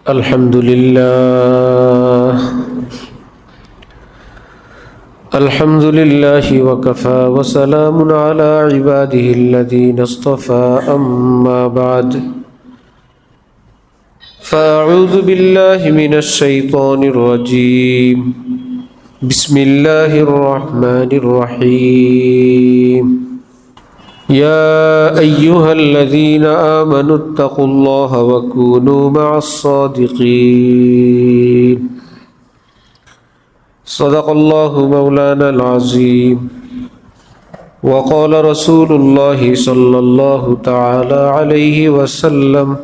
الحمد لله وكفى وسلام على عباده الذين اصطفى أما بعد فأعوذ بالله من الشيطان الرجيم بسم الله الرحمن الرحيم يا أيها الذين آمنوا اتقوا الله وكونوا مع الصادقين صدق الله مولانا العظيم وقال رسول الله صلى الله تعالى عليه وسلم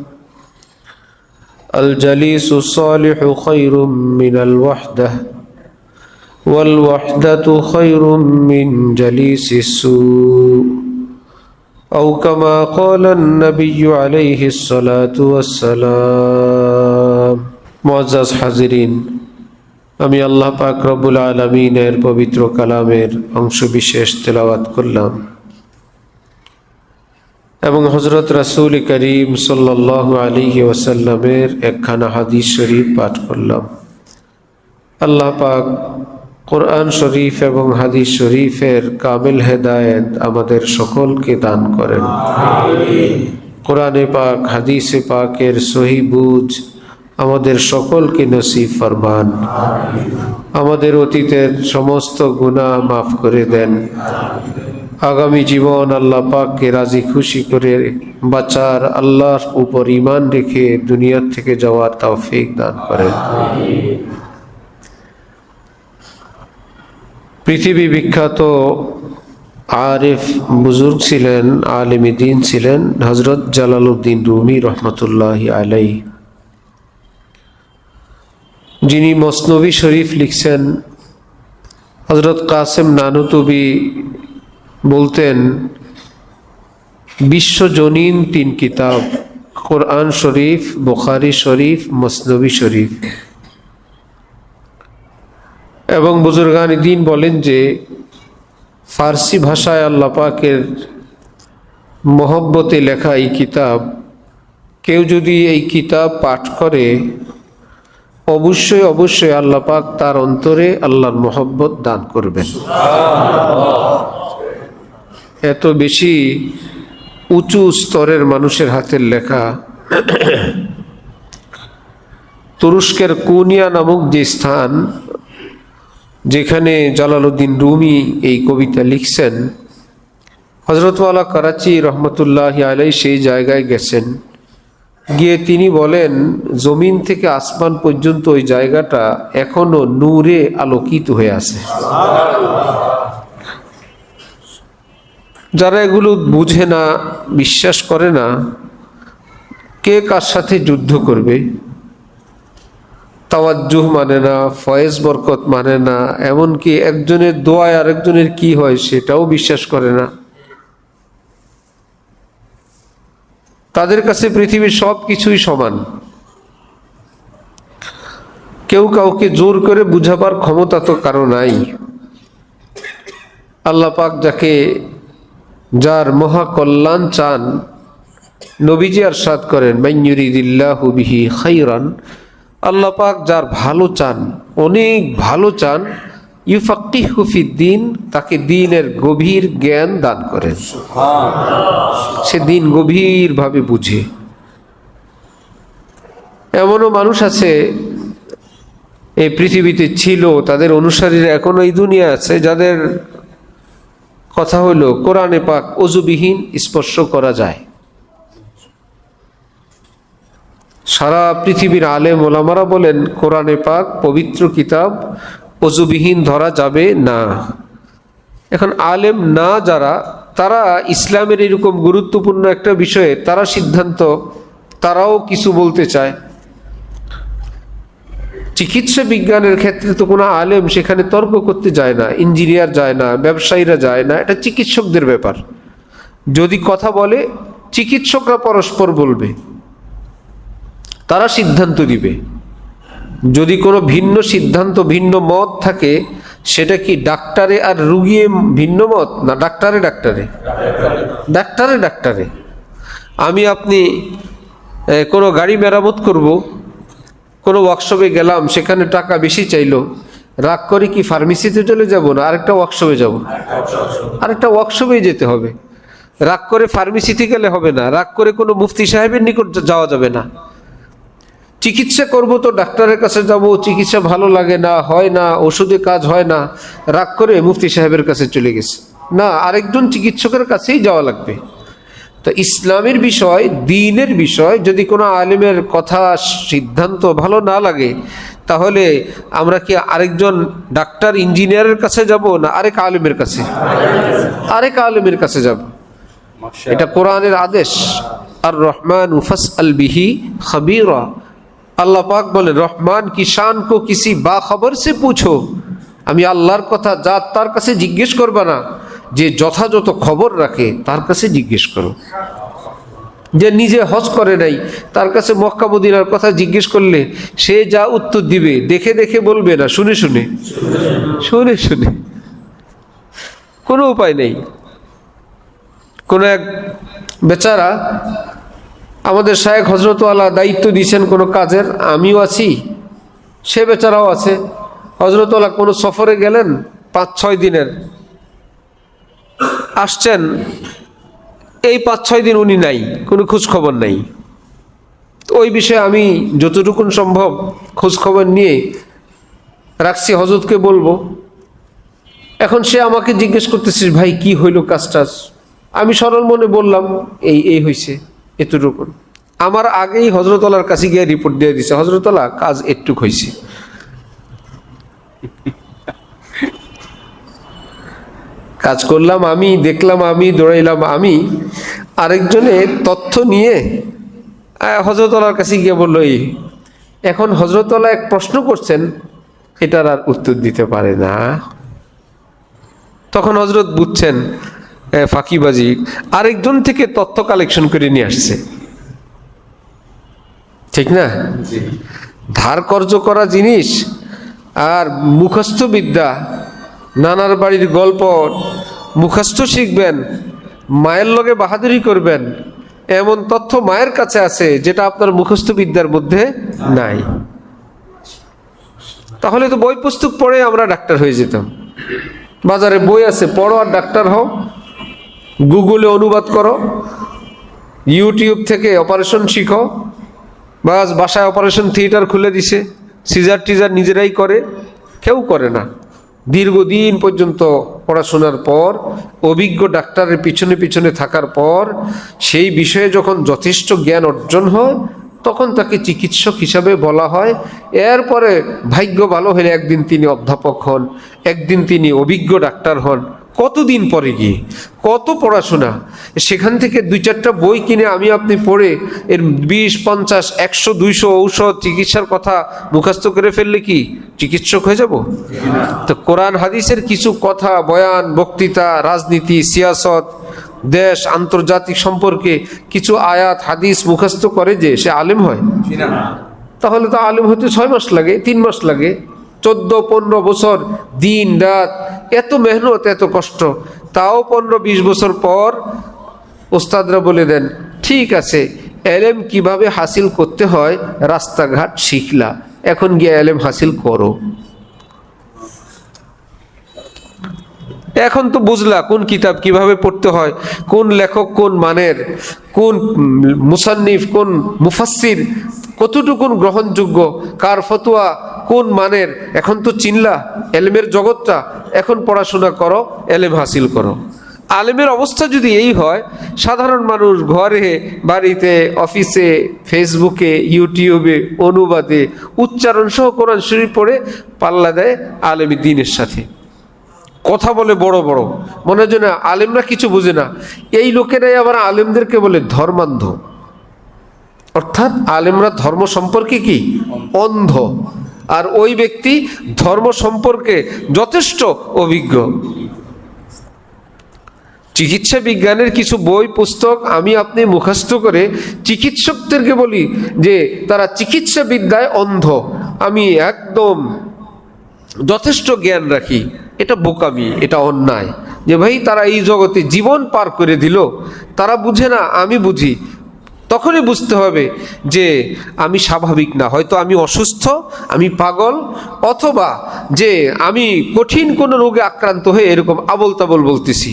الجليس الصالح خير من الوحدة والوحدة خير من جليس السوء أو كما قال النبي عليه الصلاة والسلام মুআজ্জাজ হাজিরিন, আমি আল্লাহ পাক রব্বুল আলামিনের পবিত্র কালামের অংশ বিশেষ তেলাওয়াত করলাম এবং হযরত রাসূল করিম সাল্লাল্লাহু আলাইহি ওয়াসাল্লামের একখানা হাদিস শরীফ পাঠ করলাম। আল্লাহ পাক কোরআন শরীফ এবং হাদিস শরীফের কামিল হেদায়েত আমাদের সকলকে দান করেন। কোরআনে পাক হাদিসে পাকের সহি বুঝ আমাদের সকলকে নসিব ফরমান। আমাদের অতীতের সমস্ত গুনাহ মাফ করে দেন। আগামী জীবন আল্লাহ পাককে রাজি খুশি করে বাঁচার, আল্লাহর উপর ঈমান রেখে দুনিয়া থেকে যাওয়ার তৌফিক দান করেন। পৃথিবী বিখ্যাত আরিফ বুজুর্গ ছিলেন, আলেম দ্বীন ছিলেন হযরত জালালউদ্দিন রুমি রহমতুল্লাহি আলাইহি, যিনি মসনবী শরীফ লিখছেন। হযরত কাসেম নানুতুবি বলতেন, বিশ্বজনীন 3 কিতাব, কোরআন শরীফ, বুখারী শরীফ, মসনবী শরীফ। এবং বুজুর্গান দ্বীন বলেন যে ফার্সি ভাষায় আল্লাহ পাকের মহব্বতে লেখা এই কিতাব, কেউ যদি এই কিতাব পাঠ করে অবশ্যই অবশ্যই আল্লাহ পাক তার অন্তরে আল্লাহর মহব্বত দান করবেন। এত বেশি উঁচু স্তরের মানুষের হাতের লেখা। তুরস্কের কুনিয়া নামক যে স্থান, যেখানে জালালউদ্দিন রুমি এই কবিতা লিখছেন, হযরত ওয়ালা করাচি রহমতুল্লাহি আলাইহি সেই জায়গায় গেছেন। গিয়ে তিনি বলেন, জমিন থেকে আসমান পর্যন্ত ওই জায়গাটা এখনো নূরে আলোকিত হয়ে আছে। যারা এগুলো বুঝে না, বিশ্বাস করে না, কে কার সাথে যুদ্ধ করবে, তাওয়াজ্জুহ মানে না, ফয়েজ বরকত মানে না, এমনকি একজনের দোয়ায় আরেকজনের কি হয় সেটাও বিশ্বাস করে না। তাদের কাছে পৃথিবীর সব কিছুই সমান। কেউ কাউকে জোর করে বুঝাবার ক্ষমতা তো কারো নাই। আল্লাহ পাক যার মহা কল্যাণ চান, নবীজি ইরশাদ করেন, মান ইউরিদিল্লাহু বিহি খাইরান, আল্লাহ পাক যার ভালো চান, অনেক ভালো চান, ইউফাক্কিহু ফিদ্দীন, তাকে দ্বীনের গভীর জ্ঞান দান করেন। সে দ্বীন গভীরভাবে বুঝে। এমনও মানুষ আছে এই পৃথিবীতে ছিল, তাদের অনুসারীরা এখনো এই দুনিয়া আছে, যাদের কথা হলো কোরআনে পাক ওযুবিহীন স্পর্শ করা যায়। সারা পৃথিবীর আলেম ওলামারা বলেন, কোরআনে পাক পবিত্র কিতাব, ওযুবিহীন ধরা যাবে না। এখন আলেম না যারা, তারা ইসলামের এরকম গুরুত্বপূর্ণ একটা বিষয়ে তারা সিদ্ধান্ত, তারাও কিছু বলতে চায়। চিকিৎসা বিজ্ঞানের ক্ষেত্রে তো কোনো আলেম সেখানে তর্ক করতে যায় না, ইঞ্জিনিয়ার যায় না, ব্যবসায়ীরা যায় না, এটা চিকিৎসকদের ব্যাপার। যদি কথা বলে চিকিৎসকরা পরস্পর বলবে, তারা সিদ্ধান্ত দিবে। যদি কোনো ভিন্ন সিদ্ধান্ত, ভিন্ন মত থাকে, সেটা কি ডাক্তারে আর রুগী ভিন্ন মত, না ডাক্তারে ডাক্তারে। আমি আপনি কোনো গাড়ি মেরামত করব, কোনো ওয়ার্কশপে গেলাম, সেখানে টাকা বেশি চাইলো, রাগ করে কি ফার্মেসিতে চলে যাব না আরেকটা ওয়ার্কশপে যাব? আরেকটা ওয়ার্কশপে যেতে হবে। রাগ করে ফার্মেসিতে গেলে হবে না, রাগ করে কোনো মুফতি সাহেবের নিকট যাওয়া যাবে না। চিকিৎসা করব তো ডাক্তারের কাছে যাব, চিকিৎসা ভালো লাগে না, হয় না, ওষুধে কাজ হয় না, রাগ করে মুফতি সাহেবের কাছে চলে গেছে, না, আরেকজন চিকিৎসকের কাছেই যাওয়া লাগবে। তো ইসলামের বিষয়, দ্বীনের বিষয় যদি কোনো আলেমের কথা সিদ্ধান্ত ভালো না লাগে, তাহলে আমরা কি আরেকজন ডাক্তার ইঞ্জিনিয়ারের কাছে যাব না আরেক আলেমের কাছে? আরেক আলেমের কাছে যাব। এটা কোরআনের আদেশ, আর রহমান ফাসআল বিহি খবীরা। আল্লাহ পাক বলেন, রহমান কি শান কো কিসি বাখবর সে পুছো। আমি আল্লাহর কথা যা তার কাছে জিজ্ঞেস করবা না, যে যথাযথ খবর রাখে তার কাছে জিজ্ঞেস করো। যে নিজে হজ করে নাই তার কাছে মক্কা মদিনার কথা জিজ্ঞেস করলে সে যা উত্তর দিবে দেখে দেখে বলবে না, শুনে শুনে শুনে শুনে, কোনো উপায় নেই। কোনো এক বেচারা, আমাদের শায়েখ হজরতওয়ালা দায়িত্ব দিয়েছেন কোনো কাজের, আমিও আছি, সে বেচারাও আছে। হজরতওয়ালা কোনো সফরে গেলেন 5-6 দিনের, আসছেন, এই 5-6 দিন উনি নাই, কোনো খোঁজ খবর নাই। ওই বিষয়ে আমি যতটুকুন সম্ভব খোঁজ খবর নিয়ে রাখছি, হজরতকে বলবো। এখন সে আমাকে জিজ্ঞেস করতেছিস, ভাই কি হইল কাজটা? আমি সরল মনে বললাম, এই হয়েছে এতটুকুন। আমার আগেই হজরতওয়ালার কাছে গিয়ে রিপোর্ট দিয়ে দিছে, হজরতওয়ালা কাজ এটুক হয়েছে। কাজ করলাম আমি, দেখলাম আমি, দৌড়াইলাম আমি, আরেকজনে তথ্য নিয়ে হজরতওয়ালার কাছে গিয়ে বললো এই। এখন হজরতওয়ালা এক প্রশ্ন করছেন, এটার আর উত্তর দিতে পারে না। তখন হজরত বুঝছেন ফাঁকিবাজি, আরেকজন থেকে তথ্য কালেকশন করে নিয়ে আসছে, ঠিক না? ধার কর্জ করা জিনিস আর মুখস্থ বিদ্যা, নানার বাড়ির গল্প মুখস্থ শিখবেন, মায়ের লগে বাহাদুরি করবেন, এমন তথ্য মায়ের কাছে আছে যেটা আপনার মুখস্থ বিদ্যার মধ্যে নাই। তাহলে তো বই পুস্তক পড়ে আমরা ডাক্তার হয়ে যেতাম। বাজারে বই আছে, পড়ো আর ডাক্তার হও। গুগলে অনুবাদ করো, ইউটিউব থেকে অপারেশন শিখো, বাস বাসায় অপারেশন থিয়েটার খুলে দিছে, সিজার টিজার নিজেরাই করে, কেউ করে না। দীর্ঘদিন পর্যন্ত পড়াশোনার পর, অভিজ্ঞ ডাক্তারের পিছনে পিছনে থাকার পর, সেই বিষয়ে যখন যথেষ্ট জ্ঞান অর্জন হয়, তখন তাকে চিকিৎসক হিসাবে বলা হয়। এরপরে ভাগ্য ভালো হলে একদিন তিনি অধ্যাপক হন, একদিন তিনি অভিজ্ঞ ডাক্তার হন। কতদিন পরে গিয়ে কত পড়াশোনা, সেখান থেকে 2-4টা বই কিনে আমি আপনি পড়ে এর 20, 50, 100, 200 ঔষধ চিকিৎসার কথা মুখস্থ করে ফেললে কি চিকিৎসক হয়ে যাব? তো কোরআন হাদিসের কিছু কথা, বয়ান, বক্তৃতা, রাজনীতি, সিয়াসত, দেশ আন্তর্জাতিক সম্পর্কে কিছু আয়াত হাদিস মুখস্থ করে যে সে আলেম হয়? তাহলে তো আলেম হতে 6 মাস লাগে, 3 মাস লাগে, 14-15 বছর দিন রাত এত মেহনত, এত কষ্ট। তাও 15-20 বছর পর ওস্তাদরা বলে দেন, ঠিক আছে, এলেম কিভাবে হাসিল করতে হয় রাস্তাঘাট শিখলা, এখন গিয়ে এলেম হাসিল করো। এখন তো বুঝলা কোন কিতাব কিভাবে পড়তে হয়, কোন লেখক কোন মানের, কোন মুসান্নিফ কোন মুফাসসির কতটুকুন গ্রহণযোগ্য, কার ফতোয়া কোন মানের, এখন তো চিনলা এলেমের জগৎটা। এখন পড়াশোনা করো, এলেম হাসিল করো। আলেমের অবস্থা যদি এই হয়, সাধারণ মানুষ ঘরে, বাড়িতে, অফিসে, ফেসবুকে, ইউটিউবে অনুবাদে উচ্চারণ সহ কোরআন শরীফ পড়ে পাল্লা দেয় আলেমী দ্বীনের সাথে, কথা বলে বড় বড়, মনে হয় না আলেমরা কিছু বুঝে না। এই লোকেরাই আবার আলেমদেরকে বলে ধর্মান্ধ, অর্থাৎ আলেমরা ধর্ম সম্পর্কে কি অন্ধ, আর ওই ব্যক্তি ধর্ম সম্পর্কে যথেষ্ট অভিজ্ঞ। চিকিৎসা বিজ্ঞানের কিছু বই পুস্তক আমি আপনি মুখস্থ করে চিকিৎসকদেরকে বলি যে তারা চিকিৎসা বিদ্যায় অন্ধ, আমি একদম যথেষ্ট জ্ঞান রাখি, এটা বোকামি, এটা অন্যায়। যে ভাই তারা এই জগতে জীবন পার করে দিল, তারা বুঝে না, আমি বুঝি। তখনই বুঝতে হবে যে আমি স্বাভাবিক না, হয়তো আমি অসুস্থ, আমি পাগল, অথবা যে আমি কঠিন কোনো রোগে আক্রান্ত হয়ে এরকম আবল তাবল বলতেছি।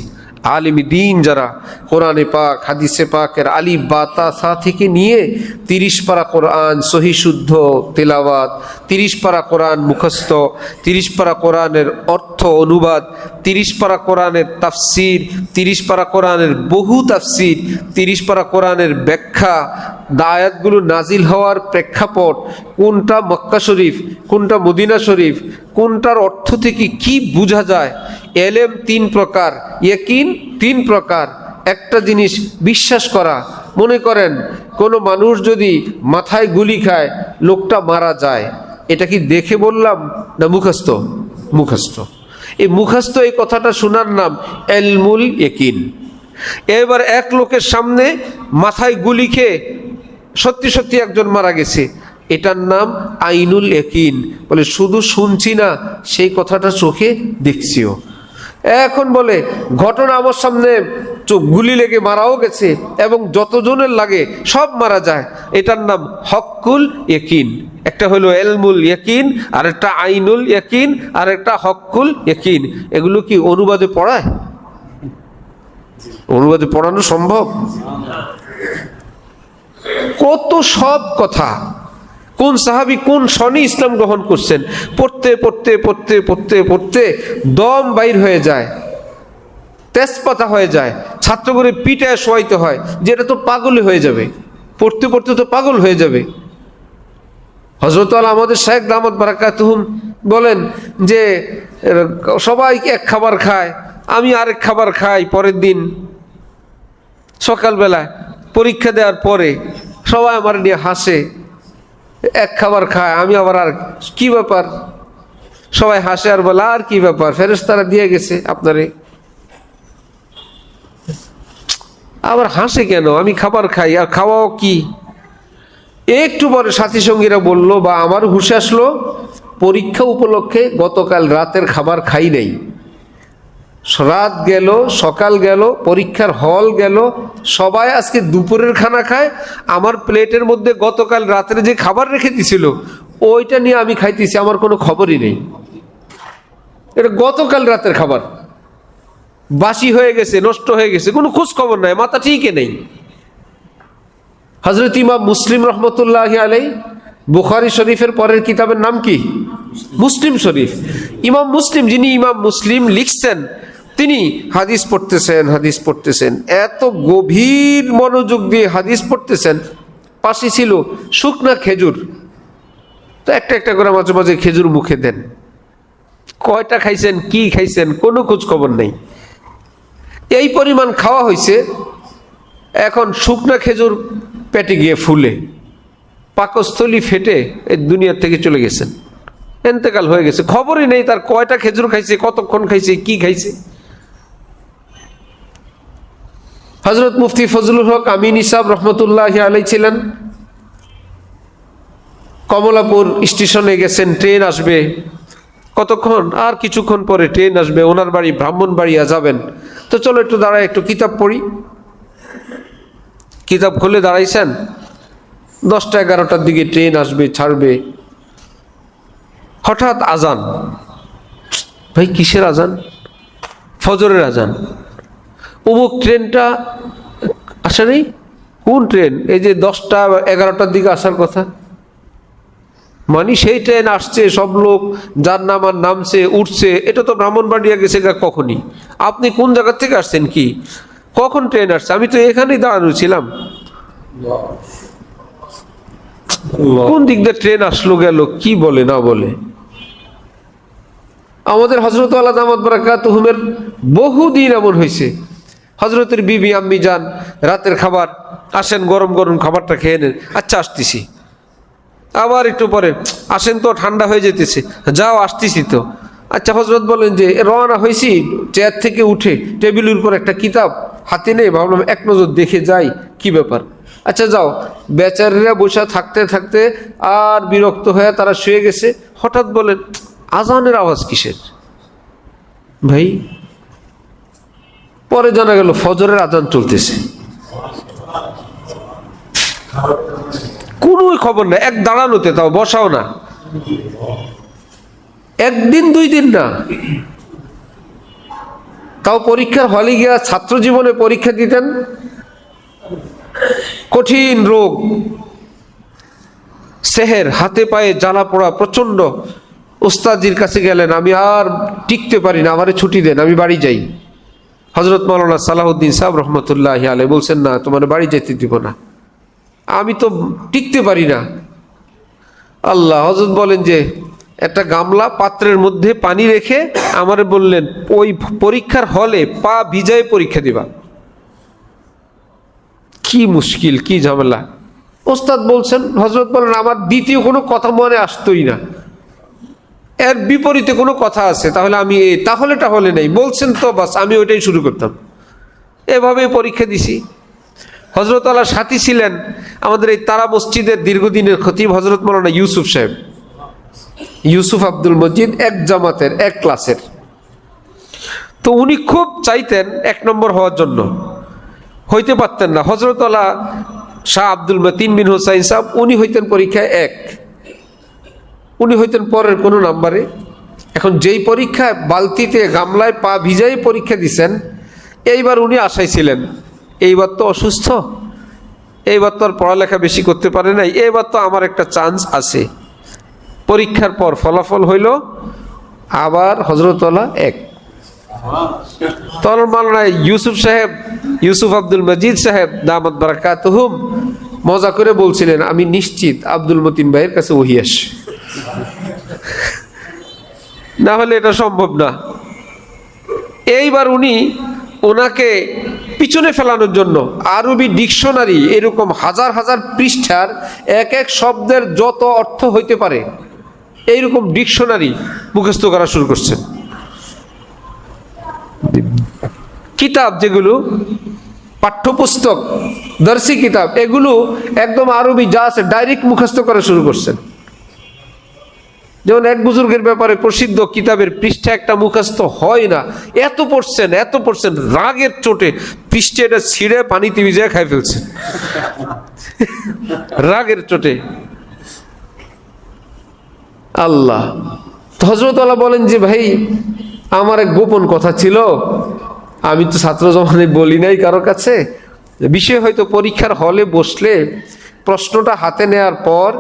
আলিমি দিন যারা কোরআনে পাক হাদিসে পাকের আলিফ বা তা সা থেকে নিয়ে 30 পারা কোরআন সহি শুদ্ধ তেলাওয়াত, 30 পারা কোরআন মুখস্থ, 30 পারা কোরআনের অর্থ অনুবাদ, 30 পারা কোরআনের তাফসির, 30 পারা কোরআনের বহু তাফসির, 30 পারা কোরআনের ব্যাখ্যা, আয়াতগুলো নাজিল হওয়ার প্রেক্ষাপট, কোনটা মক্কা শরীফ, কোনটা মদিনা শরীফ, কোনটার অর্থ থেকে কি বোঝা যায়। এলেম 3 প্রকার, ইয়াকিন 3 প্রকার। একটা জিনিস বিশ্বাস করা, মনে করেন কোনো মানুষ যদি মাথায় গুলি খায়, লোকটা মারা যায়, এটা কি দেখে বললাম না মুখস্থ? মুখস্থ। এই মুখস্থ এই কথাটা শোনার নাম এলমুল ইয়াকিন। এবার এক লোকের সামনে মাথায় গুলি খেয়ে সত্যি সত্যি একজন মারা গেছে, এটার নাম আইনুল ইয়াকিন। বলে শুধু শুনছি না, সেই কথাটা চোখে দেখছিও। এখন বলে ঘটনা আমার সামনে গুলি লেগে মারাও গেছে এবং যতজনের লাগে সব মারা যায়, এটার নাম হক্কুল ইয়াকিন। একটা হলো এলমুল ইয়াকিন, আর একটা আইনুল ইয়াকিন, আর একটা হক্কুল ইয়াকিন। এগুলো কি অনুবাদে পড়ায়? অনুবাদে পড়ানো সম্ভব? কত সব কথা, কোন সাহাবী কোন সনে ইসলাম গ্রহণ করছেন, পড়তে পড়তে পড়তে পড়তে পড়তে দম বাইর হয়ে যায়, তেজপাতা হয়ে যায়, ছাত্র করে পিটায় শোয়াইতে হয়, যেটা তো পাগলই হয়ে যাবে, পড়তে পড়তে তো পাগল হয়ে যাবে। হযরত আলী আমাদের শাইখ দামাত বারাকাতুহুম বলেন যে সবাই এক খাবার খায়, আমি আরেক খাবার খাই। পরের দিন সকালবেলায় পরীক্ষা দেওয়ার পরে সবাই আমার নিয়ে হাসে, এক খাবার খায়, আমি আবার আর কি ব্যাপার, সবাই হাসে আর বলে আর কি ব্যাপার, ফেরেশতারা দিয়ে গেছে আপনারে, আবার হাসে কেন, আমি খাবার খাই আর খাওয়াও কি। একটু পরে সাথী সঙ্গীরা বলল বা আমার হুঁশ আসলো, পরীক্ষা উপলক্ষে গতকাল রাতের খাবার খাই নাই। রাত গেল, সকাল গেল, পরীক্ষার হল গেল, সবাই আজকে দুপুরের খানা খায়, আমার প্লেটের মধ্যে গতকাল রাতের যে খাবার রেখে দিছিল ওইটা নিয়ে আমি খাইতেছি, আমার কোনো খবরই নেই। এটা গতকাল রাতের খাবার, বাসি হয়ে গেছে, নষ্ট হয়ে গেছে, কোনো খোঁজ খবর নাই, মাথা ঠিকই নেই। হযরত ইমাম মুসলিম রহমতুল্লাহি আলাইহি বুখারী শরীফের পরের কিতাবের নাম কি? মুসলিম শরীফ। ইমাম মুসলিম, যিনি ইমাম মুসলিম লিখছেন, তিনি হাদিস পড়তেছেন, এত গভীর মনোযোগ দিয়ে হাদিস পড়তেছেন, পাশে ছিল শুকনা খেজুর, তো একটা একটা করে মাঝে মাঝে খেজুর মুখে দেন। কয়টা খাইছেন, কি খাইছেন, কোনো খোঁজ খবর নেই। এই পরিমাণ খাওয়া হয়েছে, এখন শুকনা খেজুর পেটে গিয়ে ফুলে পাকস্থলী ফেটে এই দুনিয়ার থেকে চলে গেছেন, ইন্তেকাল হয়ে গেছে, খবরই নেই তার কয়টা খেজুর খাইছে, কতক্ষণ খাইছে, কি খাইছে। হযরত মুফতি ফজলুল হক আমিনী সাহেব রহমতুল্লাহি আলাইহি ছিলেন, কমলাপুর স্টেশনে গেছেন, ট্রেন আসবে, কতক্ষণ, আর কিছুক্ষণ পরে ট্রেন আসবে, ওনার বাড়ি ব্রাহ্মণবাড়িয়া যাবেন, তো চলো একটু দাঁড়ায় একটু কিতাব পড়ি। কিতাব খুলে দাঁড়াইছেন, 10টা 11টার দিকে ট্রেন আসবে, ছাড়বে, হঠাৎ আজান। ভাই কিসের আজান? ফজরের আজান। অমুক ট্রেনটা আসে নেই, কোন ট্রেন? এই যে 10টা 11টার দিকে আসার কথা, মানে সেই ট্রেন আসছে, সব লোক যার নামার নামছে, উঠছে, এটা তো ব্রাহ্মণবাড়িয়া গেছে কখনই। আপনি কোন জায়গা থেকে আসছেন, কি কখন ট্রেন আসছে? আমি তো এখানেই দাঁড়ানো ছিলাম, কোন দিক দিয়ে ট্রেন আসলো গেল, কি বলে না বলে। আমাদের হযরত আলা দামাত বারাকাতুহুমের বহুদিন এমন হয়েছে, হযরতের বিবি আম্মি যান রাতের খাবার, আসেন গরম গরম খাবারটা খেয়ে নেন, আচ্ছা আসতেছি। আবার একটু পরে, আসেন তো ঠান্ডা হয়ে যেতেছে, যাও আসতেছি তো। আচ্ছা হযরত বলেন যে রওনা হয়েছি, চেয়ার থেকে উঠে টেবিলের উপর একটা কিতাব হাতে নেই, ভাবলাম এক নজর দেখে যাই কি ব্যাপার। আচ্ছা যাও। বেচারীরা বসে থাকতে থাকতে আর বিরক্ত হয়ে তারা শুয়ে গেছে। হঠাৎ বলেন আজানের আওয়াজ কিসের ভাই? পরে জানা গেল ফজরের আজান চলতেছে। কোনোই খবর না, এক দাঁড়ানোতে, তাও বসাও না, একদিন 2 দিন না, তাও পরীক্ষার হলে গিয়া ছাত্র জীবনে পরীক্ষা দিতেন, কঠিন রোগ, সেহের, হাতে পায়ে জ্বালা পোড়া প্রচন্ড। ওস্তাদজির কাছে গেলেন, আমি আর টিকতে পারি না, আমারে ছুটি দেন, আমি বাড়ি যাই। হযরত মাওলানা সালাহউদ্দিন সাহেব রহমতুল্লাহি আলাইহি বলছেন, না, তোমার বাড়ি যেতে দিব না, আমি তো টিকতে পারি না। আল্লাহ, হযরত বলেন যে একটা গামলা পাত্রের মধ্যে পানি রেখে আমারে বললেন, ওই পরীক্ষার হলে পা ভিজায় পরীক্ষা দিবা। কি মুশকিল, কি ঝামেলা। ওস্তাদ বলছেন, হযরত বলেন, আমার দ্বিতীয় কোনো কথা মনে আসতোই না, এর বিপরীতে কোনো কথা আছে তাহলে আমি তাহলে নেই বলছেন তো বাস আমি ওইটাই শুরু করতাম। এভাবে পরীক্ষা দিছি। হযরত আল্লাহর সাথী ছিলেন আমাদের এই তারা মসজিদের দীর্ঘদিনের খতিব হযরত মাওলানা ইউসুফ সাহেব, ইউসুফ আব্দুল মজিদ, এক জামাতের, এক ক্লাসের। তো উনি খুব চাইতেন 1 নম্বর হওয়ার জন্য, হইতে পারতেন না। হযরত আল্লাহ শাহ আব্দুল মতিন বিন হুসাইন সাহেব, উনি হইতেন পরীক্ষায় 1, উনি হইতেন পরের কোনো নাম্বারে। এখন যেই পরীক্ষায় বালতিতে গামলায় পা ভিজাই পরীক্ষা দিছেন, এইবার উনি আশায় ছিলেন, এইবার তো অসুস্থ, এইবার তো আর পড়ালেখা বেশি করতে পারে নাই, এইবার তো আমার একটা চান্স আছে। পরীক্ষার পর ফলাফল হইল আবার হযরতওয়ালা 1। তখন মাওলানা ইউসুফ সাহেব, ইউসুফ আব্দুল মজিদ সাহেব দামাত বারাকাতুহুম মজা করে বলছিলেন, আমি নিশ্চিত আব্দুল মতিন ভাইয়ের কাছে ওহী আসে, না হলে এটা সম্ভব না। এইবার উনি ওনাকে পিছনে ফেলানোর জন্য আরবি ডিকশনারি, এরকম হাজার হাজার পৃষ্ঠার এক এক শব্দের যত অর্থ হইতে পারে এইরকম ডিকশনারি মুখস্থ করা শুরু করছেন। কিতাব যেগুলো পাঠ্যপুস্তক, দর্শী কিতাব, এগুলো একদম আরবি যা আছে ডাইরেক্ট মুখস্থ করা শুরু করছেন। যেমন এক বুজুর্গের ব্যাপারে প্রসিদ্ধ, কিতাবের পৃষ্ঠা একটা মুখস্থ হয় না, এত পড়ছেন, রাগের চোটে পৃষ্ঠে এটা ছিঁড়ে পানিতে ভিজিয়ে খাই ফেলছেন রাগের চোটে। আল্লাহ। হযরত আল্লাহ বলেন যে, ভাই আমার এক গোপন কথা ছিল, আমি তো ছাত্র জমানায় বলি নাই কারো কাছে। বিষয় হয়তো পরীক্ষার হলে বসলে প্রশ্নটা হাতে নেওয়ার পর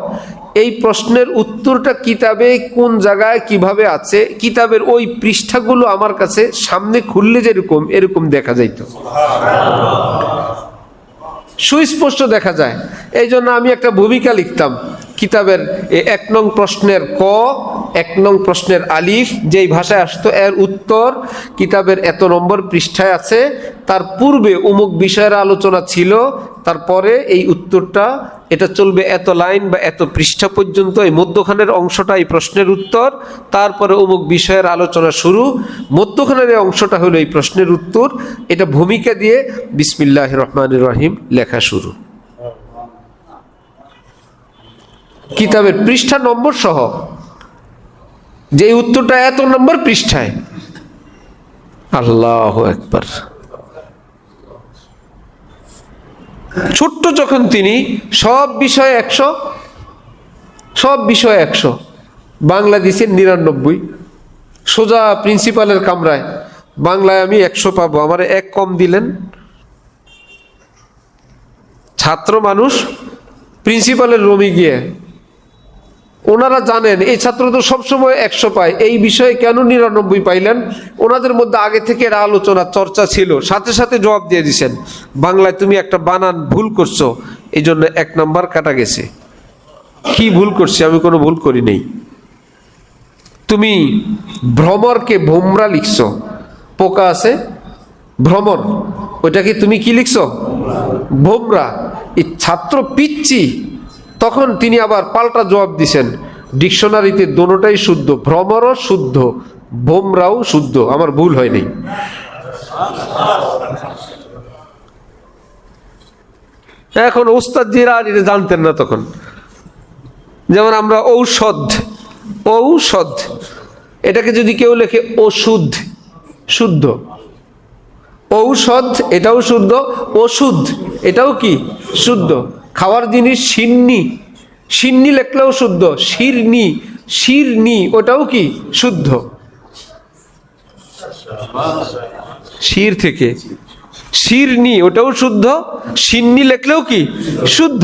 এই প্রশ্নের উত্তরটা কিতাবে কোন জায়গায় কিভাবে আছে, কিতাবের ওই পৃষ্ঠাগুলো আমার কাছে সামনে খুললে যেরকম এরকম দেখা যাইত, সুস্পষ্ট দেখা যায়। এই জন্য আমি একটা ভূমিকা লিখতাম কিতাবের 1 নং প্রশ্নের ক, 1 নং প্রশ্নের আলিফ যেই ভাষায় আসতো, এর উত্তর কিতাবের এত নম্বর পৃষ্ঠায় আছে, তার পূর্বে অমুক বিষয়ের আলোচনা ছিল, তারপরে এই উত্তরটা এটা চলবে এত লাইন বা এত পৃষ্ঠা পর্যন্ত, এই মধ্যখানের অংশটা এই প্রশ্নের উত্তর, তারপরে অমুক বিষয়ের আলোচনা শুরু, মধ্যখানের এই অংশটা হলো এই প্রশ্নের উত্তর। এটা ভূমিকা দিয়ে বিসমিল্লাহির রহমানির রহিম লেখা শুরু, কিতাবের পৃষ্ঠা নম্বর সহ, যে উত্তরটা এত নম্বর পৃষ্ঠায়। আল্লাহু আকবার। ছোট্ট যখন তিনি, সব বিষয়ে 100, সব বিষয়ে 100, বাংলা দিয়েছেন 99, সোজা প্রিন্সিপালের কামরায়, বাংলায় আমি 100 পাবো, আমার 1 কম দিলেন। ছাত্র মানুষ প্রিন্সিপালের রুমে গিয়ে, ওনারা জানেন এই ছাত্র তো সবসময় 100 পায়, এই বিষয়ে কেন 99 পাইলেন? ওনাদের মধ্যে আগে থেকে এর আলোচনা চর্চা ছিল, সাথে সাথে জবাব দিয়ে দিছেন, বাংলায় তুমি একটা বানান ভুল করছো, এই জন্য 1 নাম্বার কাটা গেছে। কি ভুল করছি? আমি কোনো ভুল করি নেই। তুমি ভ্রমরকে ভোমরা লিখছো, পোকা আছে ভ্রমর, ওইটাকে তুমি কি লিখছো? ভোমরা। এই ছাত্র পিচ্ছি, তখন তিনি আবার পাল্টা জবাব দিছেন, ডিকশনারিতে দোনোটাই শুদ্ধ, ভ্রমরও শুদ্ধ, ভোমরাও শুদ্ধ, আমার ভুল হয়নি। এখন ওস্তাদজিরা এটা জানতেন না তখন। যেমন আমরা ঔষধ, ঔষধ, এটাকে যদি কেউ লেখে ওষুধ, শুদ্ধ। ঔষধ এটাও শুদ্ধ, ওষুধ এটাও কি শুদ্ধ। খাওয়ার জিনিস শিরনি, শিরনি লেখলেও শুদ্ধ, শিরনি, শিরনি ওটাও কি শুদ্ধ, শির থেকে শিরনি ওটাও শুদ্ধ, শিরনি লেখলেও কি শুদ্ধ।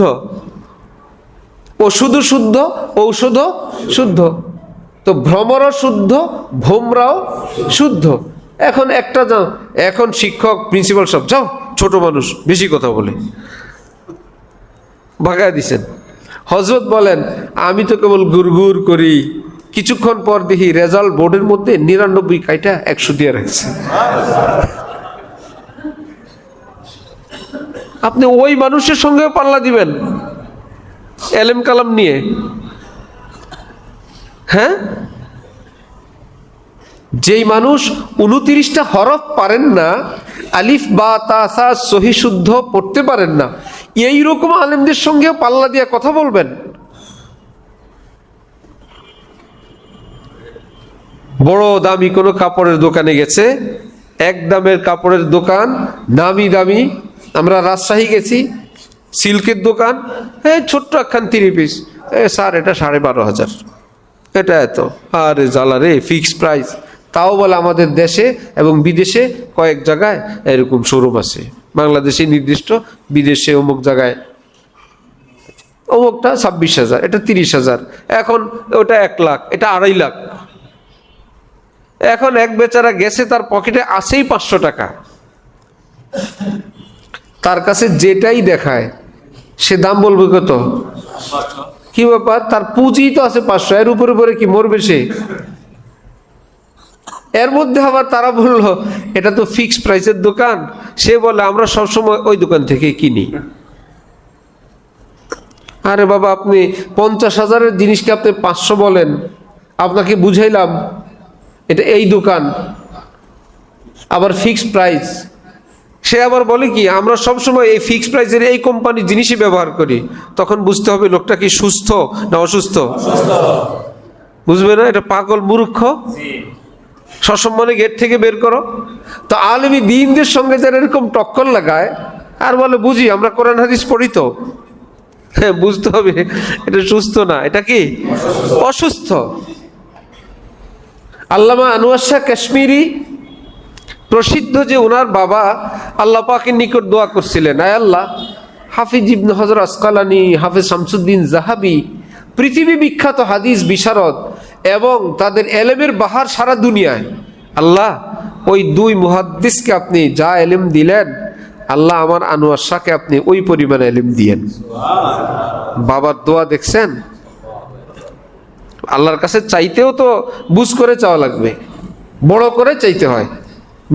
ওষুধও শুদ্ধ, ঔষধও শুদ্ধ। তো ভ্রমরও শুদ্ধ, ভোমরাও শুদ্ধ। এখন একটা যাও, এখন শিক্ষক প্রিন্সিপাল সব যাও, ছোট মানুষ বেশি কথা বলে ভাগায় দিছেন। হযরত বলেন আমি তো কেবল গুড়গুড় করি, কিছুক্ষণ পর দেখি রেজাল্ট বোর্ডের মধ্যে 99 কাইটা 100 দিয়ে রাখছে। আপনি ওই মানুষের সঙ্গে পাল্লা দিবেন এলেম কালাম নিয়ে? হ্যাঁ, যেই মানুষ 29টা হরফ পারেন না, আলিফ বা তা সা সহি শুদ্ধ পড়তে পারেন না, এইরকম আলেমদের সঙ্গেও পাল্লা দিয়ে কথা বলবেন? বড় দামি কোনো কাপড়ের দোকানে গেছে, এক দামের কাপড়ের দোকান, নামি দামি, আমরা রাজশাহী গেছি, সিল্কের দোকান, ছোট্ট একখান 3 পিস, স্যার এটা 12,500, এটা এত, আরে জ্বালা রে, ফিক্স প্রাইস। তাও বলে আমাদের দেশে এবং বিদেশে কয়েক জায়গায় এরকম শোরুম আছে, বাংলাদেশে নির্দিষ্ট, বিদেশে অমুক জায়গায় অমুকটা 26,000, এটা 30,000, এখন ওটা 1 লাখ, এটা 2.5 লাখ। এখন এক বেচারা গেছে, তার পকেটে আছেই 500 টাকা, তার কাছে যেটাই দেখায় সে দাম বলবে কত? কি ব্যাপার, তার পুঁজি তো আছে 500, এর উপরে উপরে কি মরবে সে? এর মধ্যে আবার তারা বললো এটা তো ফিক্সড প্রাইসের দোকান, সে বলে আমরা সবসময় ওই দোকান থেকে কিনি। আরে বাবা, আপনি 50,000-এর জিনিসকে আপনি 500 বলেন, আপনাকে বুঝাইলাম এটা এই দোকান, আবার ফিক্সড প্রাইস। সে আবার বলে কি আমরা সবসময় এই ফিক্সড প্রাইসের এই কোম্পানির জিনিসই ব্যবহার করি। তখন বুঝতে হবে লোকটা কি সুস্থ না অসুস্থ। বুঝবে না, এটা পাগল মূর্খ, সসম্মানে গেট থেকে বের করো। তো আলেমী দ্বীনদের সঙ্গে যারা এরকম টক্কর লাগায় আর বলে বুঝি আমরা কোরআন হাদিস পড়ি, তো হ্যাঁ বুঝতে হবে এটা সুস্থ না, এটা কি অসুস্থ। আল্লামা আনোয়ার শাহ কাশ্মীরি প্রসিদ্ধ যে ওনার বাবা আল্লাহ পাকের নিকট দোয়া করছিলেন, আয় আল্লাহ, হাফিজ ইবনে হজর আসকালানি, হাফিজ শামসুদ্দিন জাহাবি, পৃথিবী বিখ্যাত হাদিস বিশারদ এবং তাদের এলেমের বাহার সারা দুনিয়ায়, আল্লাহ ওই 2 মুহাদ্দিসকে আপনি যা এলেম দিলেন, আল্লাহ আমার আনোয়ার শাহকে আপনি ওই পরিমাণ এলেম দিয়েন। বাবার দোয়া দেখছেন? আল্লাহর কাছে চাইতেও তো বুঝ করে চাওয়া লাগবে, বড় করে চাইতে হয়।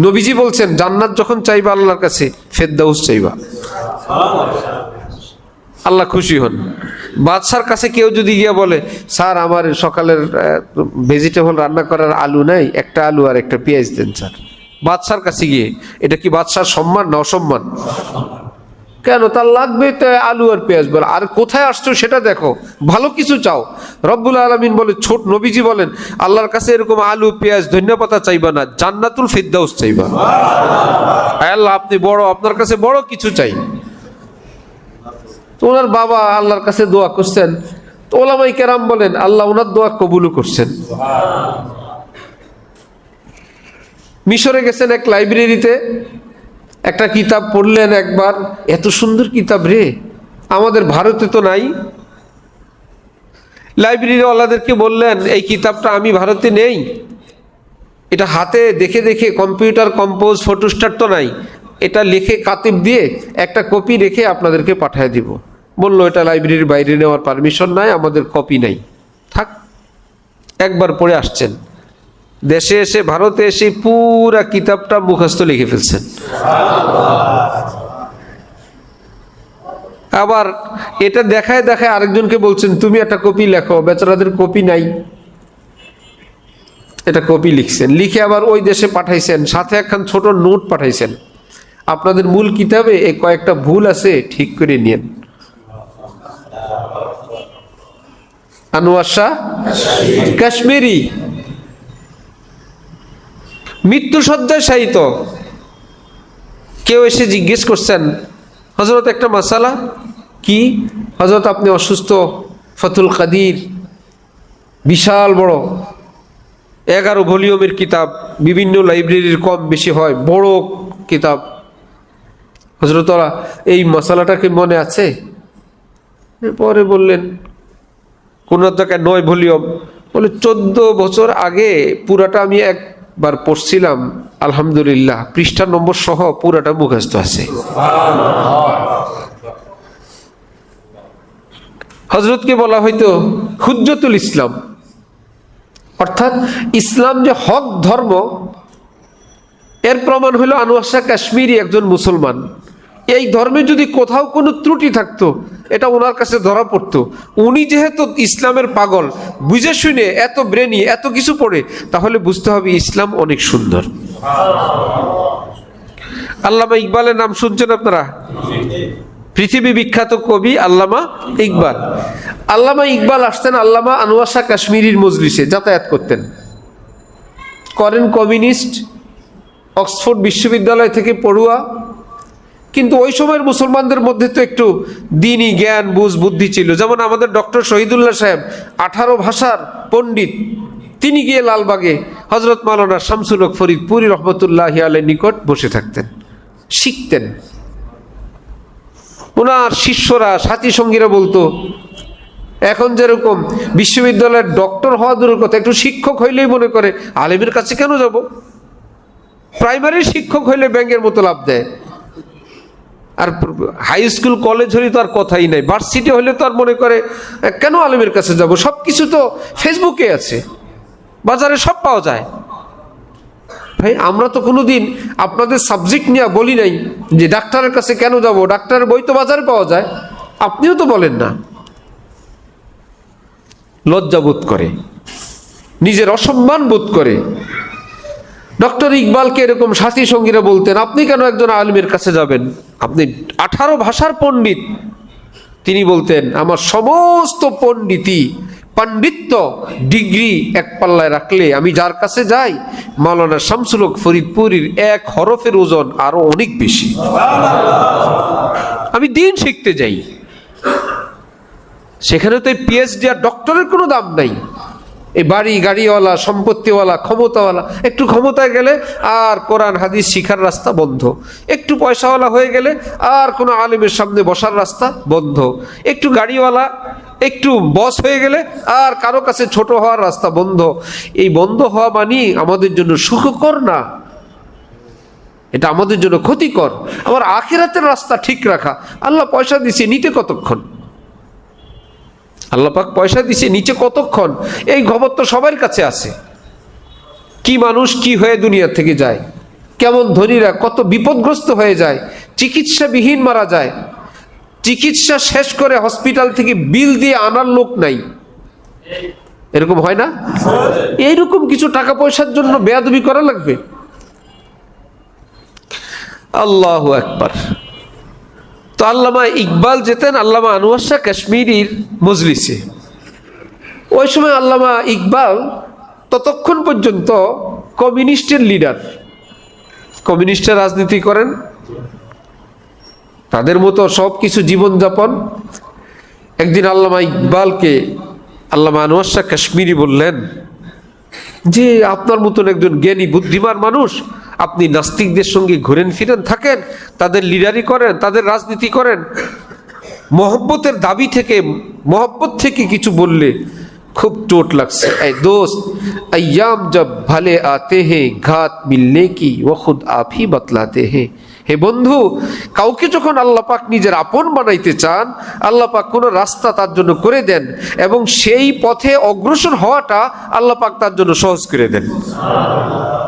নবীজি বলছেন জান্নাত যখন চাইবা আল্লাহর কাছে, ফেরদাউস চাইবা, আল্লাহ খুশি হন। বাদশার কাছে কেউ যদি গিয়ে বলে স্যার আমার সকালের ভেজিটেবল রান্না করার আলু নাই, একটা আলু আর একটা পেঁয়াজ দেন স্যার, বাদশার কাছে গিয়ে, এটা কি বাদশার সম্মান না অসম্মান? কেন, তার লাগবে তো আলু আর পেঁয়াজ, বলে আর কোথায় আসছো সেটা দেখো, ভালো কিছু চাও। রব্বুল আলামিন বলে, ছোট নবীজি বলেন আল্লাহর কাছে এরকম আলু পেঁয়াজ ধনিয়া পাতা চাইবা না, জান্নাতুল ফিরদাউস চাইবা। আল্লাহ আপনি বড়, আপনার কাছে বড় কিছু চাই। তো ওনার বাবা আল্লাহর কাছে দোয়া করছেন, তো ওলামায়ে কেরাম বলেন আল্লাহ ওনার দোয়া কবুলও করছেন। মিশরে গেছেন এক লাইব্রেরিতে, একটা কিতাব পড়লেন একবার, এত সুন্দর কিতাব রে, আমাদের ভারতে তো নাই। লাইব্রেরিওয়ালাদেরকে বললেন এই কিতাবটা আমি ভারতে নেই, এটা হাতে দেখে দেখে, কম্পিউটার কম্পোজ ফটোস্টার তো নাই, এটা লিখে কাতিব দিয়ে একটা কপি রেখে আপনাদেরকে পাঠিয়ে দিব। বললো এটা লাইব্রেরির বাইরে নেওয়ার পারমিশন নাই, আমাদের কপি নাই, থাক। একবার পড়ে আসছেন, দেশে এসে ভারতে এসে পুরা কিতাবটা মুখস্থ লিখে ফেলছেন। আবার এটা দেখায় দেখায় আরেকজনকে বলছেন তুমি একটা কপি লেখো, বেচারাদের কপি নাই, এটা কপি লিখছেন, লিখে আবার ওই দেশে পাঠাইছেন, সাথে একখান ছোট নোট পাঠাইছেন, আপনাদের মূল কিতাবে এই কয়েকটা ভুল আছে, ঠিক করে নিয়েন। আনোয়ার শাহ কাশ্মীরি মৃত্যু শয্যায় শায়িত। কেউ এসে জিজ্ঞেস করছেন হযরত একটা মাসালা, কি হযরত আপনি অসুস্থ, ফতুল কাদির বিশাল বড় 11 ভলিউমের কিতাব, বিভিন্ন লাইব্রেরির কম বেশি হয়, বড় কিতাব। হযরত এই মশালাটা কি মনে আছে? পরে বললেন কোন জায়গায় 9 ভলিউম, বলে 14 বছর আগে পুরাটা আমি একবার পড়ছিলাম, আলহামদুলিল্লাহ পৃষ্ঠা নম্বর সহ পুরাটা মুখস্থ আছে। হযরতকে বলা হয়তো হুজ্জতুল ইসলাম, অর্থাৎ ইসলাম যে হক ধর্ম এর প্রমাণ হলো আনোয়ার শাহ কাশ্মীরি একজন মুসলমান। এই ধর্মে যদি কোথাও কোনো ত্রুটি থাকতো এটা ওনার কাছে ধরা পড়তো। উনি যেহেতু ইসলামের পাগল, বুঝে শুনে এত ব্রেনি এত কিছু পড়ে, তাহলে বুঝতে হবে ইসলাম অনেক সুন্দর। আল্লামা ইকবালের নাম শুনছেন আপনারা? পৃথিবী বিখ্যাত কবি আল্লামা ইকবাল। আল্লামা ইকবাল আসতেন আল্লামা আনোয়ার শাহ কাশ্মীরির মজলিসে, যাতায়াত করতেন। করেন কমিউনিস্ট, অক্সফোর্ড বিশ্ববিদ্যালয় থেকে পড়ুয়া, কিন্তু ওই সময়ের মুসলমানদের মধ্যে তো একটু দ্বীনি জ্ঞান বুঝ বুদ্ধি ছিল। যেমন আমাদের ডক্টর শহীদুল্লাহ সাহেব 18 ভাষার পণ্ডিত, তিনি গিয়ে লালবাগে হযরত মাওলানা শামসুল হক ফরিদপুরি রহমতুল্লাহি আলাইহির নিকট বসে থাকতেন, শিখতেন। ওনার শিষ্যরা সাথী সঙ্গীরা বলতো, এখন যেরকম বিশ্ববিদ্যালয়ের ডক্টর হওয়া দূরের কথা, একটু শিক্ষক হইলেই মনে করে আলেমের কাছে কেন যাব। প্রাইমারি শিক্ষক হইলে ব্যাংকের মতো লাভ দেয়, আর হাই স্কুল কলেজ হলে তো আর কথাই নাই, ভার্সিটি হলে তো আর মনে করে কেন আলেমের কাছে যাব, সব কিছু তো ফেসবুকে আছে, বাজারে সব পাওয়া যায়। ভাই আমরা তো কোনোদিন আপনাদের সাবজেক্ট নিয়ে বলি নাই যে ডাক্তারের কাছে কেন যাব, ডাক্তারের বই তো বাজারে পাওয়া যায়, আপনিও তো বলেন না। লজ্জা বোধ করে, নিজের অসম্মান বোধ করে। ডক্টর ইকবালকে এরকম সাথী সঙ্গীরা বলতেন, আপনি কেন একজন আলিমের কাছে যাবেন, আপনি 18 ভাষার পণ্ডিত। তিনি বলতেন, আমার সমস্ত পাণ্ডিত্য ডিগ্রি এক পাল্লায় রাখলে আমি যার কাছে যাই, মাওলানা শামসুল হক ফরিদপুরীর এক হরফের ওজন আরো অনেক বেশি। আমি দিন শিখতে যাই, সেখানে তো পিএইচডি আর ডক্টরের কোনো দাম নাই। এই বাড়ি গাড়িওয়ালা, সম্পত্তিওয়ালা, ক্ষমতাওয়ালা, একটু ক্ষমতায় গেলে আর কোরআন হাদিস শিখার রাস্তা বন্ধ। একটু পয়সাওয়ালা হয়ে গেলে আর কোনো আলেমের সামনে বসার রাস্তা বন্ধ। একটু গাড়িওয়ালা, একটু বস হয়ে গেলে আর কারো কাছে ছোট হওয়ার রাস্তা বন্ধ। এই বন্ধ হওয়া মানে আমাদের জন্য সুখকর না, এটা আমাদের জন্য ক্ষতিকর। আমার আখিরাতের রাস্তা ঠিক রাখা। আল্লাহ পয়সা দিছে, নিতে কতক্ষণ? আল্লাহ পাক পয়সা দিছে, নিচে কতক্ষণ? এই খবর তো সবার কাছে আছে। কি মানুষ কি হয়ে দুনিয়া থেকে যায়, কেমন ধনীরা কত বিপদগ্রস্ত হয়ে যায়, চিকিৎসাবিহীন মারা যায়, চিকিৎসা শেষ করে হসপিটাল থেকে বিল দিয়ে আনার লোক নাই। এরকম হয় না? এইরকম কিছু টাকা পয়সার জন্য বেয়াদবি করা লাগবে? আল্লাহু আকবার। তো আল্লামা ইকবাল যেতেন আল্লামা আনোয়ার শাহ কাশ্মীরির মজলিসে। ওই সময় আল্লামা ইকবাল ততক্ষণ পর্যন্ত কমিউনিস্টের লিডার, কমিউনিস্টের রাজনীতি করেন, তাদের মতো সব কিছু জীবনযাপন। একদিন আল্লামা ইকবালকে আল্লামা আনোয়ার শাহ কাশ্মীরি বললেন যে, আপনার মতন একজন জ্ঞানী বুদ্ধিমান মানুষ, আপনি নাস্তিকদের সঙ্গে ঘুরেন ফিরেন থাকেন, তাদের লিডারি করেন, তাদের রাজনীতি করেন, মহব্বতের দাবি থেকে, মহব্বত থেকে কিছু বললে খুব চোট লাগছে। এই দোস্ত, আয়াম জব ভালে আতে হে ঘাত মিলনে কি ও খুদ আপ হি বতলাতে হে। হে বন্ধু, কাউকে যখন আল্লাহ পাক নিজের আপন বানাইতে চান, আল্লাহ পাক কোনো রাস্তা তার জন্য করে দেন এবং সেই পথে অগ্রসর হওয়াটা আল্লাহ পাক তার জন্য সহজ করে দেন।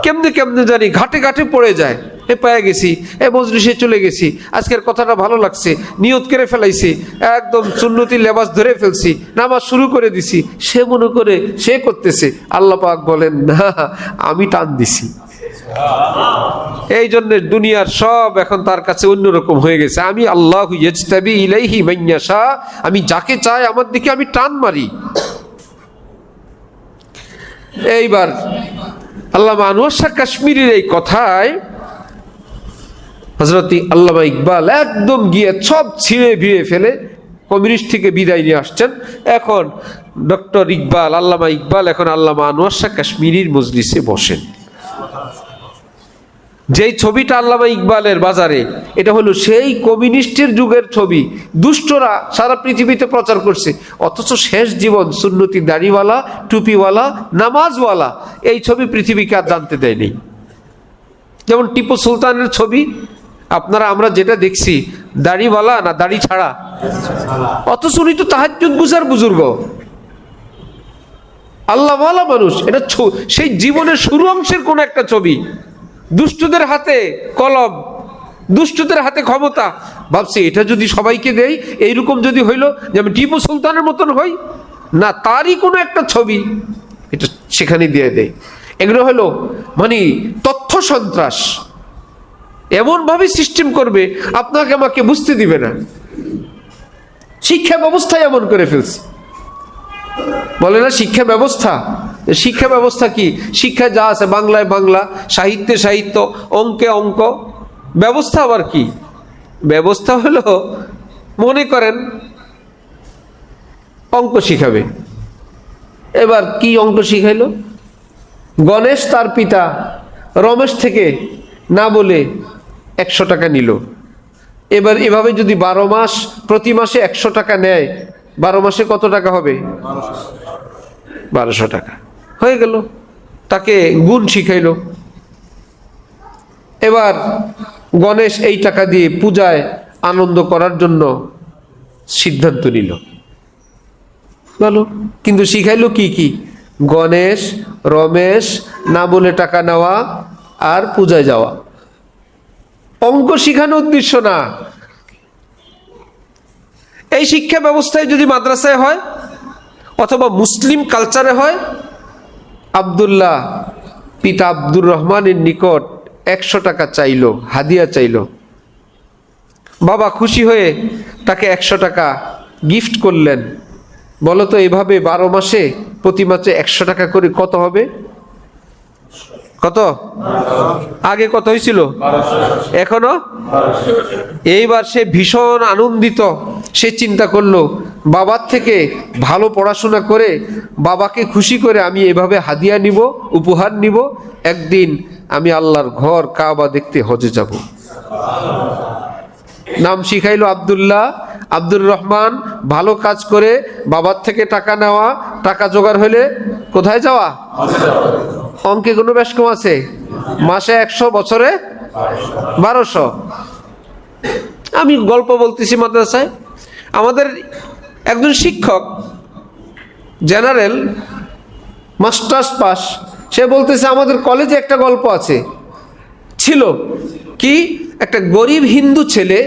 কেমনে কেমনে জানি ঘাটে ঘাটে পড়ে যায়, এ পেয়ে গেছি, এ মজলিসে চলে গেছি, আজকের কথাটা ভালো লাগছে, নিয়ত করে ফেলাইছি, একদম সুন্নতি লেবাস ধরে ফেলছি, নামাজ শুরু করে দিছি, সে মনে করে সে করতেছে। আল্লাহ পাক বলেন, না, আমি টান দিছি। এই জন্য দুনিয়ার সব এখন তার কাছে অন্যরকম হয়ে গেছে। আমি আল্লাহু ইয়াজতাবি ইলাইহি মান ইয়াশা, আমি যাকে চাই আমার দিকে আমি টান মারি। এইবার আল্লামা আনোয়ার শাহ কাশ্মীরির এই কথায় হযরত আল্লামা ইকবাল একদম গিয়ে সব ছিঁড়ে ভিড়ে ফেলে কমিউনিস্ট থেকে বিদায় নিয়ে আসছেন। এখন ডক্টর ইকবাল, আল্লামা ইকবাল এখন আল্লামা আনোয়ার শাহ কাশ্মীরির মজলিসে বসেন। যেই ছবিটা আল্লামা ইকবালের বাজারে, এটা হলো সেই কমিউনিস্টের যুগের ছবি, দুষ্টরা সারা পৃথিবীতে প্রচার করছে। অথচ শেষ জীবন সুন্নতি দাড়িওয়ালা, টুপিওয়ালা, নামাজওয়ালা এই ছবি পৃথিবীকে আর জানতে দেয়নি। যেমন টিপু সুলতানের ছবি, আমরা যেটা দেখছি দাড়িওয়ালা না দাড়ি ছাড়া, অথচ উনি তো তাহাজ্জুদ গুজার বুজুর্গ, আল্লাহওয়ালা মানুষ। এটা সেই জীবনের শুরু অংশের কোন একটা ছবি। দুষ্টদের হাতে কলম, দুষ্টদের হাতে ক্ষমতা। ভাবছি এটা যদি সবাইকে দেই, এইরকম যদি হইল যে আমি টিপু সুলতানের মতন হই, না তারই কোনো একটা ছবি এটা সেখানে দিয়ে দেয়। এগুলো হলো মানে তথ্য সন্ত্রাস। এমনভাবে সিস্টেম করবে আপনাকে আমাকে বুঝতে দিবে না। শিক্ষা ব্যবস্থায় এমন করে ফেলছে, বলে না শিক্ষা ব্যবস্থা। শিক্ষা ব্যবস্থা কি? শিক্ষা যা আছে বাংলায় বাংলা, সাহিত্যে সাহিত্য, অঙ্কে অঙ্ক। ব্যবস্থা আবার কি? ব্যবস্থা হলো মনে করেন অঙ্ক শিখাবে। এবার কি অঙ্ক শিখাইলো? গণেশ তার পিতা রমেশ থেকে না বলে 100 টাকা নিল। এবার এভাবে যদি 12 মাস, প্রতি মাসে 100 টাকা নেয়, 12 মাসে কত টাকা হবে? 1200 টাকা হয়ে গেল। তাকে গুণ শিখাইলো। এবার গণেশ এই টাকা দিয়ে পূজায় আনন্দ করার জন্য সিদ্ধান্ত নিল, ভালো। কিন্তু শিখাইলো কি কি? গণেশ, রমেশ না বলে টাকা নেওয়া আর পূজায় যাওয়া। অঙ্ক শিখানো উদ্দেশ্য না। এই শিক্ষা ব্যবস্থায় যদি মাদ্রাসায় হয় অথবা মুসলিম কালচারে হয়, আব্দুল্লাহ পিতা আব্দুর রহমানের নিকট 100 টাকা চাইলো, হাদিয়া চাইলো। বাবা খুশি হয়ে তাকে 100 টাকা গিফট করলেন। বলো তো এভাবে 12 মাসে প্রতি মাসে 100 টাকা করে কত হবে? কত? আগে কত হয়েছিল? এখনো? এইবার সে ভীষণ আনন্দিত। সে চিন্তা করলো বাবার থেকে ভালো পড়াশোনা করে বাবাকে খুশি করে আমি এভাবে হাদিয়া নিব, উপহার নিব, একদিন আমি আল্লাহর ঘর কাবা দেখতে হজে যাব। নাম শিখাইলো আব্দুল্লাহ, আব্দুর রহমান। ভালো কাজ করে বাবার থেকে টাকা নেওয়া, টাকা জোগাড় হলে কোথায় যাওয়া? অঙ্কে কোনো বেশ কম আছে? মাসে 100, বছরে 1200। আমি গল্প বলতেছি মাদ্রাসায়। আমাদের একজন শিক্ষক জেনারেল মাস্টার্স পাস, সে বলতেছে আমাদের কলেজে একটা গল্প আছে, ছিল কি? একটা গরিব হিন্দু ছেলে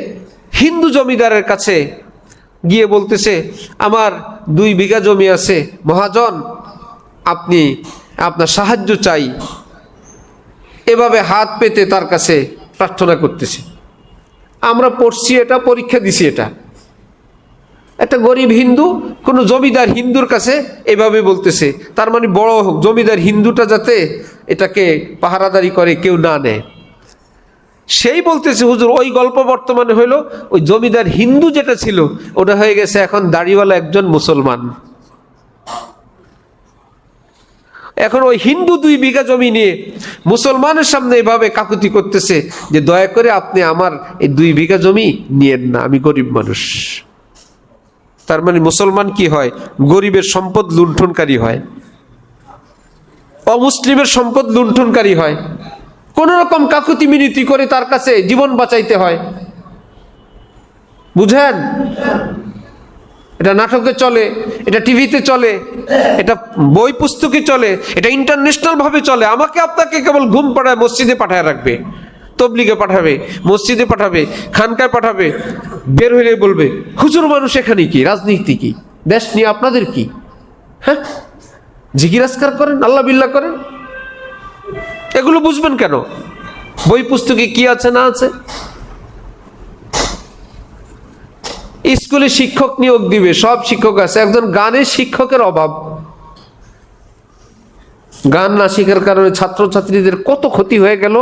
হিন্দু জমিদারের কাছে গিয়ে বলতেছে আমার 2 বিঘা জমি আছে মহাজন, আপনি আপনার সাহায্য চাই। এভাবে হাত পেতে তার কাছে প্রার্থনা করতেছে। আমরা পড়ছি এটা, পরীক্ষা দিছি এটা। একটা গরিব হিন্দু কোনো জমিদার হিন্দুর কাছে এভাবে বলতেছে, তার মানে বড় জমিদার হিন্দুটা যাতে এটাকে পাহারাদারি করে কেউ না নেয়। সেই বলতেছে হুজুর ওই গল্প বর্তমানে হইলো ওই জমিদার হিন্দু যেটা ছিল ওটা হয়ে গেছে এখন দাড়িওয়ালা একজন মুসলমান। এখন ওই হিন্দু 2 বিঘা জমি নিয়ে মুসলমানের সামনে এভাবে কাকুতি করতেছে যে দয়া করে আপনি আমার এই 2 বিঘা জমি নিয়েন না, আমি গরিব মানুষ। তার মানে মুসলমান কি হয়? গরিবের সম্পদ লুণ্ঠনকারী হয়, অমুসলিমের সম্পদ লুণ্ঠনকারী হয়। কোন রকম কাকুতি মিনতি করে তার কাছে জীবন বাঁচাইতে হয়। বুঝেন? এটা নাটকে চলে, এটা টিভিতে চলে, এটা বই পুস্তকে চলে, এটা ইন্টারন্যাশনাল ভাবে চলে। আমাকে আপনাকে কেবল ঘুম পাড়ায় মসজিদে পাঠায় রাখবে, তবলিগে পাঠাবে, মসজিদে পাঠাবে, খানকায় পাঠাবে, বের হইলে বলবে হুজুর মানুষ এখানে কি, রাজনীতি কি, দেশ নিয়ে আপনাদের কি? হ্যাঁ, জিকির আজকার করেন, আল্লাহ বিল্লাহ করেন, এগুলো বুঝবেন কেন? বই পুস্তকে কি আছে না আছে? স্কুলে শিক্ষক নিয়োগ দিবে, সব শিক্ষক আছে, একজন গানের শিক্ষকের অভাব। গান না শেখার কারণে ছাত্রছাত্রীদের কত ক্ষতি হয়ে গেল।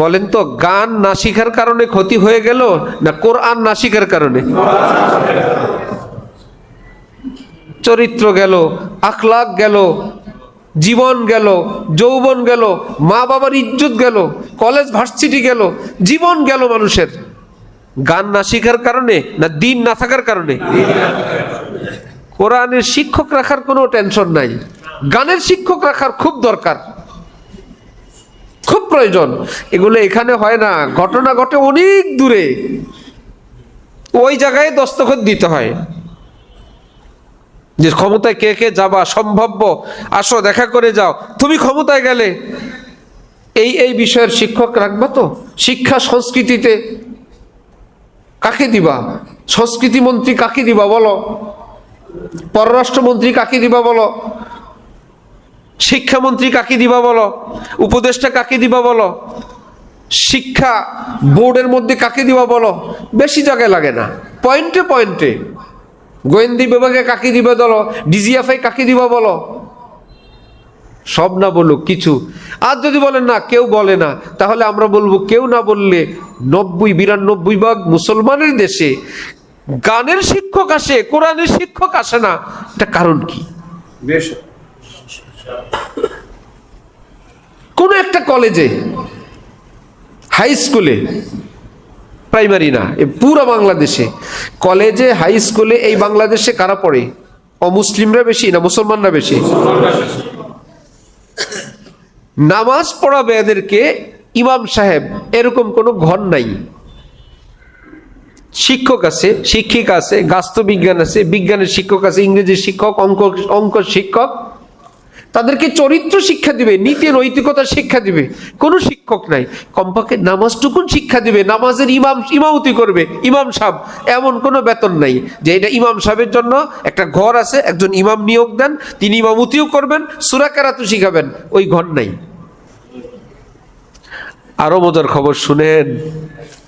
বলেন তো, গান না শিখার কারণে ক্ষতি হয়ে গেল না কোরআন না শিখার কারণে? চরিত্র গেল, আখলাক গেল, জীবন গেল, যৌবন গেল, মা বাবার ইজ্জত গেল, কলেজ ভার্সিটি গেল, জীবন গেল মানুষের। গান না শিখার কারণে না দিন না থাকার কারণে? কোরআনের শিক্ষক রাখার কোনো টেনশন নাই, গানের শিক্ষক রাখার খুব দরকার, খুব প্রয়োজন। এগুলো এখানে হয় না, ঘটনা ঘটে অনেক দূরে, ওই জায়গায় দস্তখত দিতে হয় যে ক্ষমতায় কে কে যাবা, সম্ভাব্য, আসো দেখা করে যাও। তুমি ক্ষমতায় গেলে এই এই বিষয়ের শিক্ষক রাখবা তো? শিক্ষা সংস্কৃতিতে কাকে দিবা? সংস্কৃতি মন্ত্রী কাকে দিবা বলো? পররাষ্ট্রমন্ত্রী কাকে দিবা বলো? শিক্ষামন্ত্রী কাকে দিবা বলো? উপদেষ্টা কাকে দিবা বলো? শিক্ষা বোর্ডের মধ্যে কাকে দিবা বলো? বেশি জায়গায় লাগে না, পয়েন্টে পয়েন্টে। গোয়েন্দা বিভাগে কাকে দিবা বলো? ডিজিএফআই কাকে দিবা বলো? সব না বলুক কিছু। আর যদি বলেন না কেউ বলে না, তাহলে আমরা বলবো কেউ না বললে 90-92 মুসলমানের দেশে গানের শিক্ষক আসে, কোরআনের শিক্ষক আসে না, এটা কারণ কি? কোন একটা কলেজে, হাই স্কুলে, প্রাইমারি না, পুরো বাংলাদেশে কলেজে হাই স্কুলে এই বাংলাদেশে কারা পড়ে? অমুসলিমরা বেশি না মুসলমানরা বেশি? নামাজ পড়াবে এদেরকে ইমাম সাহেব, এরকম কোনো ঘর নাই। শিক্ষক আছে, শিক্ষিকা আছে, গাছবিজ্ঞান আছে, বিজ্ঞানের শিক্ষক আছে, ইংরেজি শিক্ষক, অঙ্ক শিক্ষক, তাদেরকে চরিত্র শিক্ষা দিবে, নীতি নৈতিকতার শিক্ষা দিবে। কোনো শিক্ষক নাই, কমপক্ষে নামাজটুকুন শিক্ষা দিবে, নামাজের ইমামতি করবে ইমাম সাহেব, এমন কোনো বেতন নাই যে এটা ইমাম সাহেবের জন্য একটা ঘর আছে, একজন ইমাম নিয়োগ দেন, তিনি ইমামতিও করবেন, সূরা কেরাতও শিখাবেন, ওই ঘর নাই। আরো মজার খবর শুনেন,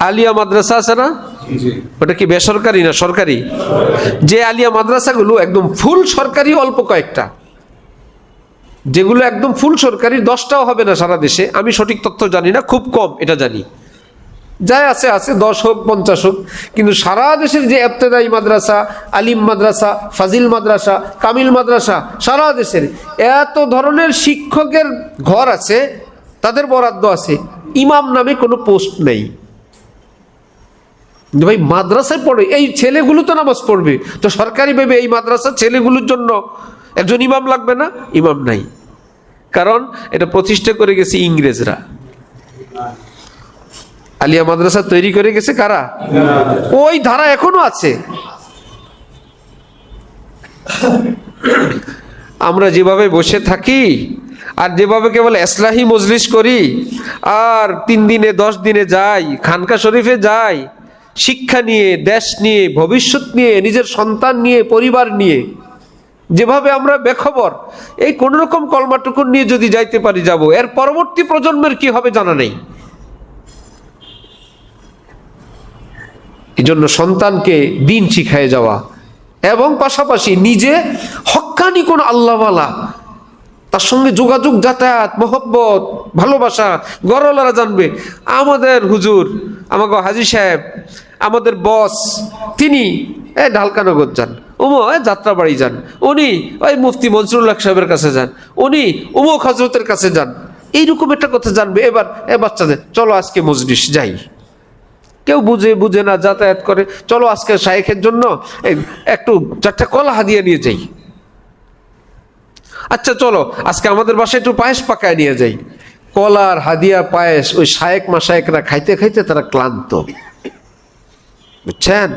আলিয়া মাদ্রাসা আছে না, ওটা কি বেসরকারি না সরকারি? যে আলিয়া মাদ্রাসাগুলো একদম ফুল সরকারি, অল্প কয়েকটা, যেগুলো একদম ফুল সরকারি 10টাও হবে না সারা দেশে, আমি সঠিক তথ্য জানি না, খুব কম এটা জানি, যাই আছে আছে 10 হোক 50 হোক, কিন্তু সারা দেশের যে ইবতেদায়ী মাদ্রাসা, আলিম মাদ্রাসা, ফাজিল মাদ্রাসা, কামিল মাদ্রাসা, সারা দেশের এত ধরনের শিক্ষকের ঘর আছে, তাদের বরাদ্দ আছে, ইমাম নামে কোনো পোস্ট নেই। ভাই মাদ্রাসায় পড়ে এই ছেলেগুলো তো নামাজ পড়বে, তো সরকারি ভেবে এই মাদ্রাসা ছেলেগুলোর জন্য একজন ইমাম লাগবে না? ইমাম নাই, কারণ এটা প্রতিষ্ঠা করে গেছে ইংরেজরা। আলিয়া মাদ্রাসা তৈরি করে গেছে কারা? ওই ধারা এখনো আছে। আমরা যেভাবে বসে থাকি আর যেভাবে কেবল ইসলাহি মজলিস করি, আর 3 দিনে 10 দিনে যাই, খানকা শরীফে যাই, শিক্ষা নিয়ে, দেশ নিয়ে, ভবিষ্যৎ নিয়ে, নিজের সন্তান নিয়ে, পরিবার নিয়ে, যেভাবে আমরা বেখবর, এই কোন রকম কলমাটুকুন নিয়ে যদি যাইতে পারি যাব, এর পরবর্তী প্রজন্মের কি হবে জানা নেই। এই জন্য সন্তানকে দিন শিখায় যাওয়া এবং পাশাপাশি নিজে হক্কানি কোন আল্লাহওয়ালা, তার সঙ্গে যোগাযোগ, যাতায়াত, মহব্বত, ভালোবাসা গড়ওয়ালারা জানবে। আমাদের হুজুর, আমাকে হাজি সাহেব, আমাদের বস, তিনি ঢালকানগর যান, যাত্রাবাড়ি যান, উনি ওই মুফতি মনসুরুল্লাহ সাহেবের কাছে যান, উনি উমুক হজরতের কাছে যান, এইরকম একটা কথা জানবে। এবার বাচ্চাদের চলো আজকে মজলিস যাই, কেউ বুঝে না, যাতায়াত করে, চলো আজকে শাইখের জন্য একটু 4টা কলা হাদিয়া নিয়ে যাই, আচ্ছা চলো আজকে আমাদের বাসায় একটু পায়েস পাকায় নিয়ে যাই। কলার হাদিয়া পায়েস ওই শায়েক মাশায়েকরা খাইতে খাইতে তারা ক্লান্ত, বুঝছেন?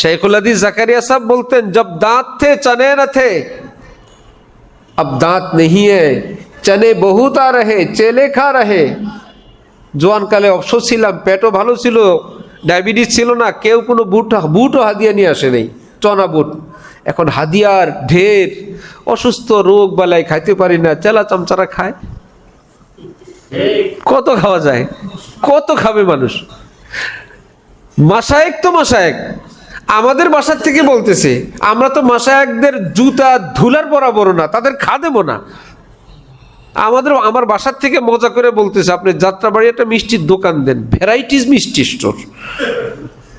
शेखुल हदीस जकरिया साहब बोलते हैं, जब दांत थे चने न थे, अब दांत नहीं है, चने बहुत आ रहे, चेले खा रहे। জোয়ান কালে অবসর ছিলাম, পেটও ভালো ছিল, ডায়াবেটিস ছিল না, কেউ কোনো বুটও হাদিয়া নিয়ে আসে নেই, চনা বুট। এখন হাদিয়ার ঢের, অসুস্থ, রোগ বালাই, খাইতে পারি না, চেলা চামচারা খায়। কত খাওয়া যায়, কত খাবে মানুষ? মাশায়েক তো মাশায়েক আমাদের বাসার থেকে বলতেছে, আমরা তো মাশায়েকদের জুতা ধুলার বরাবর না, তাদের খাদেমও না। আমার বাসার থেকে মজা করে বলতেছে, আপনি যাত্রাবাড়ি একটা মিষ্টির দোকান দেন, ভ্যারাইটিস মিষ্টি স্টোর।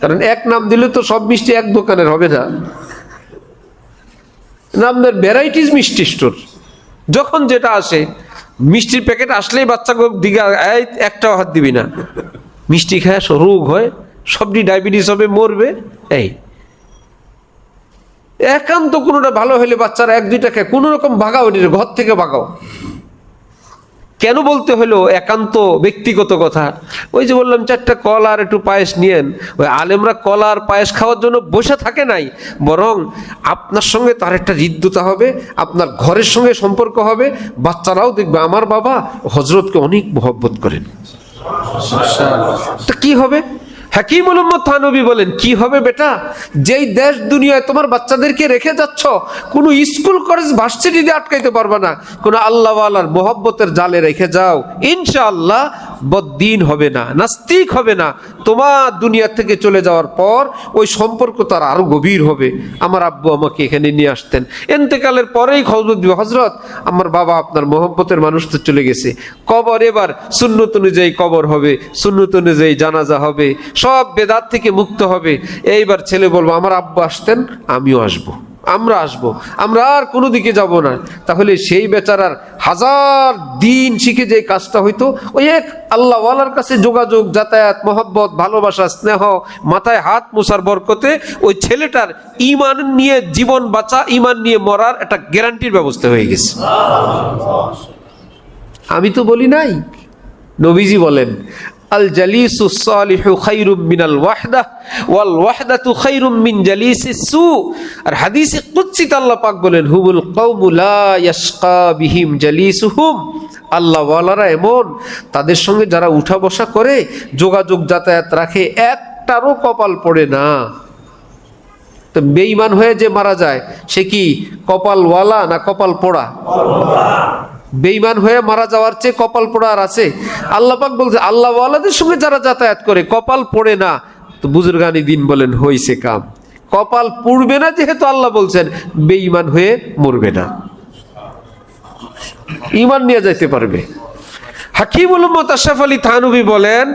কারণ এক নাম দিলে তো সব মিষ্টি এক দোকানের হবে না, নাম দেন ভ্যারাইটিস মিষ্টি স্টোর। যখন যেটা আসে, মিষ্টির প্যাকেট আসলেই বাচ্চা দিকে একটাও হাত দিবি না, মিষ্টি খায় রোগ হয়, সবটি ডায়াবেটিস হবে, মরবে। এই একান্ত কোনোটা ভালো হলে বাচ্চারা এক দুইটা খায়, কোনো রকম ভাগাও, ঘর থেকে ভাগাও। কেন বলতে হলো একান্ত ব্যক্তিগত কথা? ওই যে বললাম 4টা কলা আর একটু পায়েস নিয়েন, ওই আলেমরা কলা আর পায়েস খাওয়ার জন্য বসে থাকে নাই, বরং আপনার সঙ্গে তার একটা হৃদ্যতা হবে, আপনার ঘরের সঙ্গে সম্পর্ক হবে, বাচ্চারাও দেখবে আমার বাবা হযরতকে অনেক মহব্বত করেন। তো কি হবে? হাকিমুল উম্মত থানবী বলেন, কি হবে বেটা, যেই দেশ দুনিয়ায় তোমার বাচ্চাদেরকে রেখে যাচ্ছ, কোনো স্কুল কলেজ ভার্সিটি দিয়ে আটকাইতে পারবে না, কোনো আল্লাহওয়ালার মোহব্বতের জালে রেখে যাও, ইনশাআল্লাহ বদ্দিন হবে না, নাস্তিক হবে না। তোমার দুনিয়া থেকে চলে যাওয়ার পর ওই সম্পর্ক তার আরো গভীর হবে। আমার আব্বু আমাকে এখানে নিয়ে আসতেন, এন্তেকালের পরেই খবর দিবে, হযরত আমার বাবা আপনার মোহব্বতের মানুষ তো চলে গেছে, কবর এবার সুন্নত অনুযায়ী কবর হবে, সুন্নত অনুযায়ী জানাজা হবে, সব বেদাত থেকে মুক্ত হবে। এইবার ছেলে বলবো, আমার আব্বু আসতেন, আমিও আসবো, আমরা আসবো, আমরা আর কোনো দিকে যাব না। তাহলে সেই বেচারার 1000 দিন শিখে যে কাজটা হইতো, ওই এক আল্লাহওয়ালার কাছে যোগাযোগ, যাতায়াত, মহব্বত, ভালোবাসা, স্নেহ, মাথায় হাত মোছার বরকতে ওই ছেলেটার ঈমান নিয়ে জীবন বাঁচা, ঈমান নিয়ে মরার একটা গ্যারান্টির ব্যবস্থা হয়ে গেছে। আমি তো বলি নাই, নবীজি বলেন, আল জালিসু সালিহু খায়রুম মিনাল ওয়াহদা ওয়াল ওয়াহদাতু খায়রুম মিন জালিসিস সু। আর হাদিসে কুদসিতে আল্লাহ পাক বলেন, হুমুল কওমু লা ইয়াশকা বিহিম জালিসুহুম। আল্লাহ ওয়ালারা এমন, তাদের সঙ্গে যারা উঠা বসা করে, যোগাযোগ যাতায়াত রাখে, একটারও কপাল পড়ে না। তো বেঈমান হয়ে যে মারা যায়, সে কি কপালওয়ালা না কপাল পোড়া? বেঈমান হয়ে মারা যাওয়ার চেয়ে কপাল পোড়া আর আছে? আল্লাহ পাক বলছে, আল্লাহ ওয়ালাদের সঙ্গে যারা যাতায়াত করে কপাল পোড়ে না। তো বুজুর্গানি দিন বলেন, হইছে কাম, কপাল পুড়বে না যেহেতু আল্লাহ বলছেন, বেঈমান হয়ে মরবে না, ঈমান নিয়ে যাইতে পারবে। হাকিমুল উম্মত আশরাফ আলী থানভী বলেন,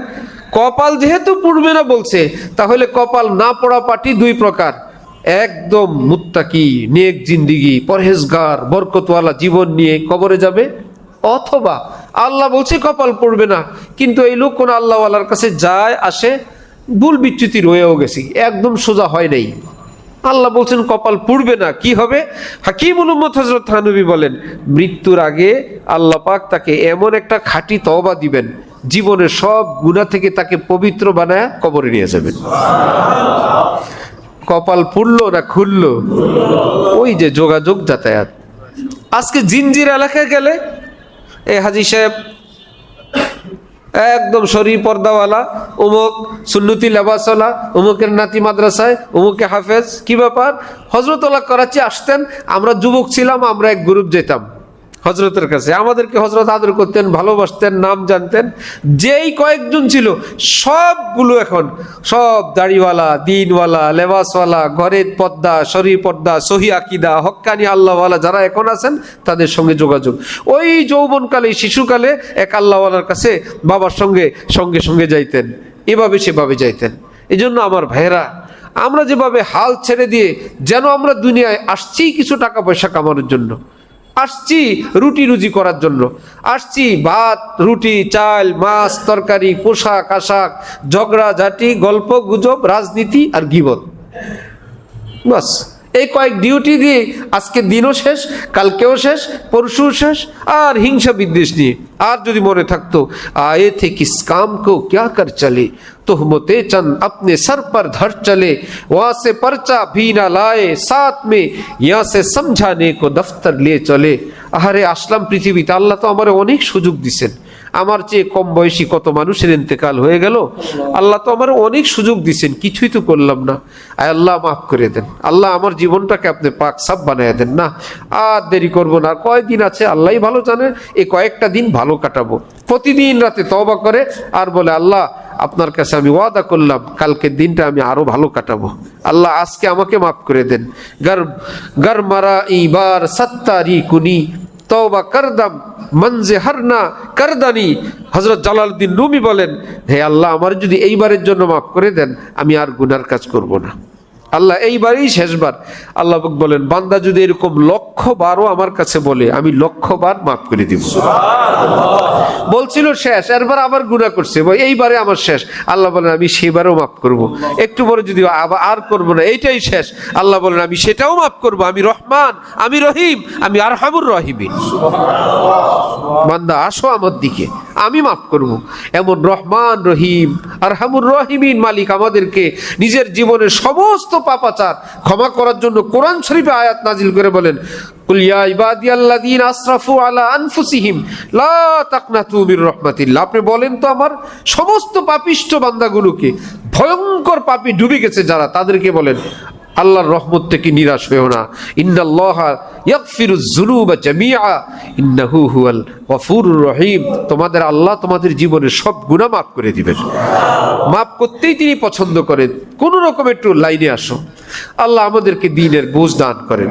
কপাল যেহেতু পুড়বে না বলছে, তাহলে কপাল না পোড়া পার্টি 2 প্রকার। একদম মুত্তাকি, নেক জিন্দিগি, পরহেজগার, বরকতওয়ালা জীবন নিয়ে কবরে যাবে, অথবা আল্লাহ বলছে কপাল পড়বে না, কিন্তু এই লোক কোন আল্লাহওয়ালার কাছে যায় আসে, ভুল বিচ্যুতি রয়েও গেছি, একদম সোজা হয় নাই, আল্লাহ বলছেন কপাল পুড়বে না, কি হবে? হাকিমুল উম্মত হযরত থানভী বলেন, মৃত্যুর আগে আল্লাহ পাক তাকে এমন একটা খাঁটি তওবা দিবেন, জীবনের সব গুনাহ থেকে তাকে পবিত্র বানায় কবরে নিয়ে যাবেন। কপাল পুড়লো না খুললো? ওই যে যোগাযোগ যাতায়াত। আজকে জিনজির এলাকায় গেলে, এই হাজী সাহেব একদম শরীর পর্দাওয়ালা, অমুক সুন্নতি লেবাসওয়ালা, অমুকের নাতি মাদ্রাসায়, অমুকে হাফেজ, কি ব্যাপার? হযরতুল্লাহ করাচি আসতেন, আমরা যুবক ছিলাম, আমরা এক গ্রুপ যেতাম হযরতের কাছে, আমাদেরকে হযরত আদর করতেন, ভালোবাসতেন, নাম জানতেন। যেই কয়েকজন ছিল সবগুলো এখন সব দাড়িওয়ালা, দিনওয়ালা, লেবাসওয়ালা, ঘরের পর্দা, শরীর পর্দা, সহি আকীদা, হক্কানি আল্লাহওয়ালা যারা এখন আছেন, তাদের সঙ্গে যোগাযোগ। ওই যৌবনকালে, শিশুকালে এক আল্লাহওয়ালার কাছে বাবার সঙ্গে সঙ্গে সঙ্গে যাইতেন, এভাবে সেভাবে যাইতেন। এই জন্য আমার ভাইয়েরা, আমরা যেভাবে হাল ছেড়ে দিয়ে, যেন আমরা দুনিয়ায় আসছি কিছু টাকা পয়সা কামানোর জন্য, আসছি রুটি রুজি করার জন্য, আসছি ভাত রুটি, চাল, মাছ, তরকারি, পোশাক আশাক, ঝগড়া ঝাঁটি, গল্প গুজব, রাজনীতি আর গীবত, বাস এই কয়েক ডিউটি দিয়ে আজকে দিনও শেষ, কালকেও শেষ, পরশু শেষ, আর হিংসা বিদ্বেষ নিয়ে। আর যদি মনে থাকতো, আয়ে থে কিস কাম কো ক্যা কর চলে, তোহমতে চন্দ अपने सर पर धर चले, वहां से पर्चा भी ना लाए साथ में, यहाँ से समझाने को दफ्तर ले चले। আহারে আসলাম পৃথিবীতে, আল্লাহ তো আমার অনেক সুযোগ দিছেন, আমার চেয়ে কম বয়সী কত মানুষের ইন্তেকাল হয়ে গেল, আল্লাহ তো আমার অনেক সুযোগ দিছেন, কিছুই তো করলাম না, আয় আল্লাহ মাফ করে দেন, আল্লাহ আমার জীবনটাকে আপনি পাক সাফ বানায় দেন না, আর দেরি করবো না, আর কয়দিন আছে আল্লাহই ভালো জানেন, এই কয়েকটা দিন ভালো কাটাবো। প্রতিদিন রাতে তওবা করে আর বলে, আল্লাহ আপনার কাছে আমি ওয়াদা করলাম কালকের দিনটা আমি আরো ভালো কাটাবো, আল্লাহ আজকে আমাকে মাফ করে দেন। গর মারা ইবার সত্তারি কুনি তওবা করদাম মনজে হরনা করদানি। হযরত জালালউদ্দিন রুমি বলেন, হে আল্লাহ, আমার যদি এইবারের জন্য মাফ করে দেন, আমি আর গুনার কাজ করব না। আল্লাহ এইবারই শেষবার। আল্লাহ বলেন, বান্দা যদি এরকম 1,000,000ও আমার কাছে বলে, আমি 1,000,000 মাফ করে দিব। বলছিল শেষ, এরপর আবার গুনাহ করছে, এইবারে আমার শেষ। আল্লাহ বলেন, আমি সেবারও মাফ করব। একটু পরে যদি আবার আর করব না, এইটাই শেষ। আল্লাহ বলেন, আমি সেটাও মাফ করব। আমি রহমান, আমি রহিম, আমি আরহামুর রাহিমিন। বান্দা আসো আমার দিকে, আমি মাফ করব। এমন রহমান, রহিম, আরহামুর রাহিমিন মালিক আমাদেরকে নিজের জীবনের সমস্ত পাপাচার ক্ষমা করার জন্য কোরআন শরীফে আয়াত নাজিল করে বলেন, কুল ইয়া ইবাদিয়াল্লাযীনা আসরাফু আলা আনফুসিহিম লা তাকনাতু মির রাহমাতিল্লাহ। আপনি বলেন তো আমার সমস্ত পাপিষ্ঠ বান্দাগুলোকে, ভয়ঙ্কর পাপী ডুবে গেছে যারা, তাদেরকে বলেন আল্লাহর রহমত থেকে নিরাশ হয়েও না। ইন্নাল্লাহা ইয়াগফিরুয যুনুবা জামিআ ইন্নাহু হুয়াল গফুরুর রহিম। তোমাদের আল্লাহ তোমাদের জীবনের সব গুনাহ মাফ করে দিবেন। মাফ করতেই তিনি পছন্দ করেন। কোন রকম একটু লাইনে আসো। আল্লাহ আমাদেরকে দ্বীনের বুঝ দান করেন।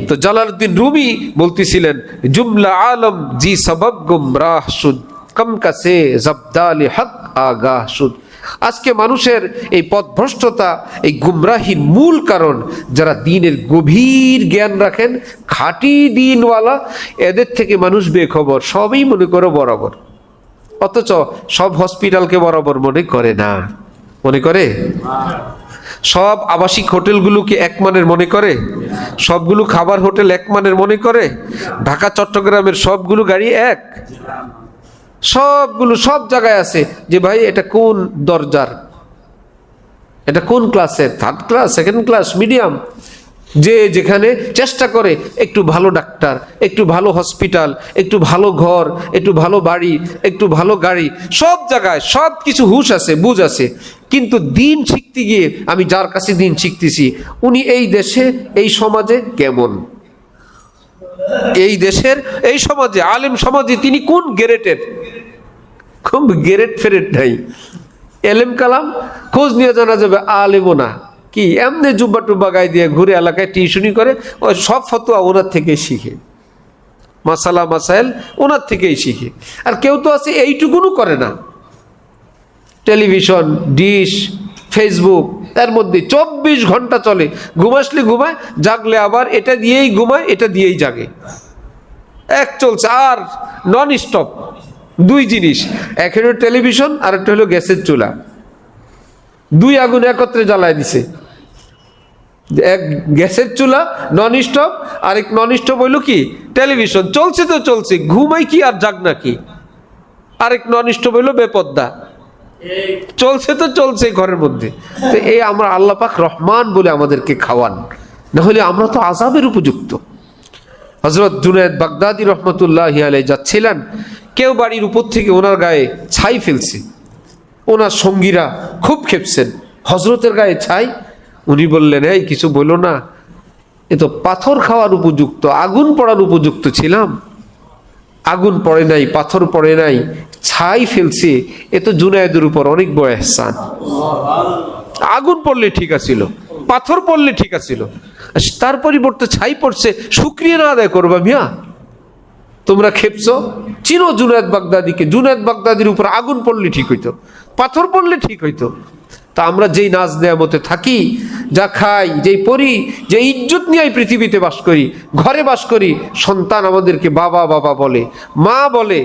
তো জালালউদ্দিন রুমি বলতেছিলেন, জুমলা আলম জি সবব গুমরাহ শুদ, কম কাসে জবদালি হক আগাহ শুদ। আজকে মানুষের এই পথভ্রষ্টতা, এই গুমরাহির মূল কারণ যারা দ্বীনের গভীর জ্ঞান রাখেন, খাঁটি দ্বীনওয়ালা, এদের থেকে মানুষ বেখবর, সবই মনে করে বরাবর। অথচ সব হসপিটালকে বরাবর মনে করে না। মনে করে? সব আবাসিক হোটেলগুলোকে একমানের মনে করে? সবগুলো খাবার হোটেল একমানের মনে করে? ঢাকা চট্টগ্রামের সবগুলো গাড়ি এক? সবগুলো সব জায়গায় আছে যে ভাই এটা কোন দরজার, এটা কোন ক্লাসের, 3rd class, 2nd class, medium. যে যেখানে চেষ্টা করে একটু ভালো ডাক্তার, একটু ভালো হসপিটাল, একটু ভালো ঘর, একটু ভালো বাড়ি, একটু ভালো গাড়ি, সব জায়গায় সব কিছু হুঁশ আছে, বুঝ আছে। কিন্তু দিন শিখতে গিয়ে আমি যার কাছে দিন শিখতেছি, উনি এই দেশে, এই সমাজে কেমন, এই দেশের এই সমাজে, আলেম সমাজে তিনি কোন গ্রেডের? খুব গ্রেড ফেরেট নাই। এলেম কালাম খোঁজ নিয়ে জানা যাবে আলেমও না, কি এমনি জুব্বা টুব্বা গায়ে দিয়ে ঘুরে এলাকায় টিউশনি করে, ওই সব ফতোয়া ওনার থেকেই শিখে, মাসালা মাসাইল ওনার থেকেই শিখে। আর কেউ তো আছে এইটুকুনও করে না। টেলিভিশন, ডিশ, ফেসবুক, এর মধ্যে 24 ঘন্টা চলে। ঘুমাসলে ঘুমায়, জাগলে আবার এটা দিয়েই ঘুমায়, এটা দিয়েই জাগে। এক চলছে আর নন স্টপ। 2 জিনিস, একটা হলো টেলিভিশন আর একটা হলো গ্যাসের চুলা। 2 আগুন একত্রে জ্বালায় দিছে। এক গ্যাসের চুলা নন স্টপ, আরেক নন স্টপ হইলো কি টেলিভিশন। চলছে তো চলছে, ঘুমাই কি আর জাগ নাকি। আরেক নন স্টপ হইলো বেপর্দা, চলছে তো চলছে ঘরের মধ্যে। তো এই আমরা আল্লাহ পাক রহমান বলে আমাদেরকে খাওয়ান, না হলে আমরা তো আযাবের উপযুক্ত। হযরত জুনায়েদ বাগদাদী রহমতুল্লাহি আলাইহি যাচ্ছিলেন, কেউ বাড়ির উপর থেকে ওনার গায়ে ছাই ফেলছে। ওনার সঙ্গীরা খুব খেপছেন, হযরতের গায়ে ছাই। উনি বললেন, এই কিছু বলো না, এ তো পাথর খাওয়ার উপযুক্ত, আগুন পড়ার উপযুক্ত ছিলাম। আগুন পড়ে নাই, পাথর পড়ে নাই, ছাই ফেলছে, এ তো জুনায়েদের উপর অনেক বড় ইহসান। আগুন পড়লে ঠিক আছিল, পাথর পড়লে ঠিক আছিল, তার পরিবর্তে ছাই পড়ছে, শুকরিয়া না আদায় করবা মিয়া? তোমরা খেপছো? চিনো জুনায়েদ বাগদাদীকে, জুনায়েদ বাগদাদীর উপর আগুন পড়লে ঠিক হইতো, পাথর পড়লে ঠিক হইতো। তা আমরা যেই নাজ নেয়ামতে থাকি, যা খাই, যেই পড়ি, যে ইজ্জত নিয়ে পৃথিবীতে বাস করি, ঘরে বাস করি, সন্তান আমাদেরকে বাবা বাবা বলে, মা বলে,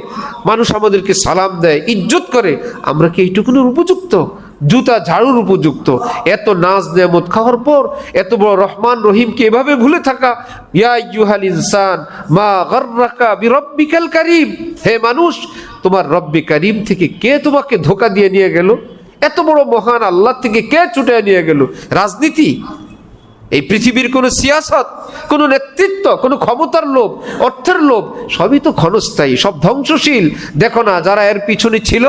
মানুষ আমাদেরকে সালাম দেয়, ইজ্জত করে, আমরা কি এইটুকুনের উপযুক্ত? জুতা ঝাড়ুর উপযুক্ত? এত নাজ নেয়ামত খাওয়ার পর এত বড় রহমান রহিমকে এভাবে ভুলে থাকা। ইয়া আইয়ুহাল ইনসান মা গাররাকা বিরব্বিকাল কারীম। হে মানুষ, তোমার রব্বে কারীম থেকে কে তোমাকে ধোঁকা দিয়ে নিয়ে গেল? এত বড় মহান আল্লাহ থেকে কে ছুটে নিয়ে গেল? রাজনীতি, এই পৃথিবীর কোনো সিয়াসত, কোনো নেতৃত্ব, কোনো ক্ষমতার লোভ, অর্থের লোভ, সবই তো ক্ষণস্থায়ী, সব ধ্বংসশীল। দেখো না, যারা এর পিছনে ছিল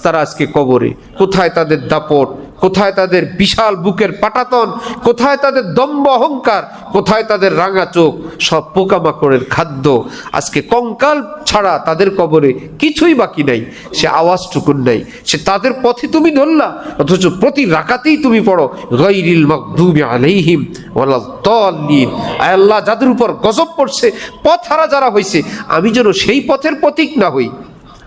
তারা আজকে কবরে। কোথায় তাদের দাপট, কোথায় তাদের বিশাল বুকের পাটাতন, কোথায় তাদের দম্ভ অহংকার, কোথায় তাদের রাঙা চোখ, সব পোকামাকড়ের খাদ্য। আজকে কঙ্কাল ছাড়া তাদের কবরে কিছুই বাকি নাই, সে আওয়াজটুকুন নাই। সে তাদের পথে তুমি ধরলা, অথচ প্রতি রাকাতেই তুমি পড়ো গায়রিল মাগদুবি আলাইহিম ওয়ালাদ-দাল্লিন। আয় আল্লাহ, যাদের উপর গজব পড়ছে, পথহারা যারা হয়েছে, আমি যেন সেই পথের প্রতীক না হই।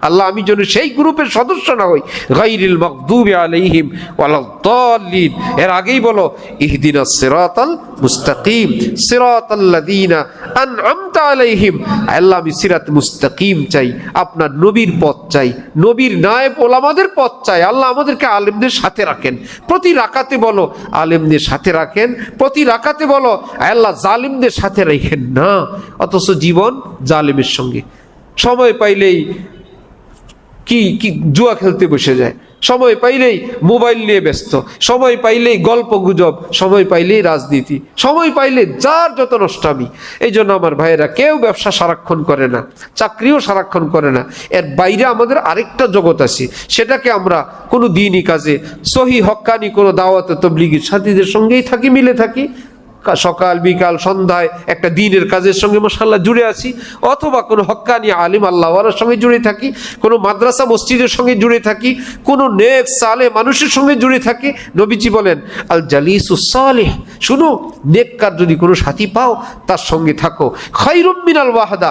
আল্লাহ, আমি যেন সেই গ্রুপের সদস্য না হই। গায়রিল মাগদুবি আলাইহিম ওয়ালাদ-দাল্লিন। এর আগেই বলো ইহদিনাস সিরাতাল মুস্তাকিম সিরাতাল্লাযীনা আন'আমতা আলাইহিম। আল্লাহ, আমি সিরাত মুস্তাকিম চাই, আপনার নবীর পথ চাই, নবীর নায়েব ওলামাদের পথ চাই। আল্লাহ, আমাদেরকে আলেমদের সাথে রাখেন। প্রতি রাকাতে বলো আলেমদের সাথে রাখেন, প্রতি রাকাতে বলো আল্লাহ জালিমদের সাথে রাখেন না। অথচ জীবন জালিমের সঙ্গে। সময় পাইলেই কি জুয়া খেলতে বসে যায়, সময় পাইলেই মোবাইল নিয়ে ব্যস্ত, সময় পাইলেই গল্প গুজব, সময় পাইলেই রাজনীতি, সময় পাইলে যার যত নষ্টামি। এই জন্য আমার ভাইয়েরা, কেউ ব্যবসা সারাক্ষণ করে না, চাকরিও সারাক্ষণ করে না। এর বাইরে আমাদের আরেকটা জগৎ আছে, সেটাকে আমরা কোনো দিনই কাজে সহি হক্কানি কোনো দাওয়াতে তাবলীগের সাথীদের সঙ্গেই থাকি, মিলে থাকি। সকাল বিকাল সন্ধ্যায় একটা দিনের কাজের সঙ্গে মাশাআল্লাহ জুড়ে আছি, অথবা কোনো হক্কানি আলিম আল্লাহওয়ালার সঙ্গে জুড়ে থাকি, কোনো মাদ্রাসা মসজিদের সঙ্গে জুড়ে থাকি, কোনো নেক সালেহ মানুষের সঙ্গে জুড়ে থাকি। নবীজি বলেন আল জালিসুস সালেহ, শুনো, নেককার যদি কোনো সাথী পাও তার সঙ্গে থাকো। খায়রুম মিনাল ওয়াহদা,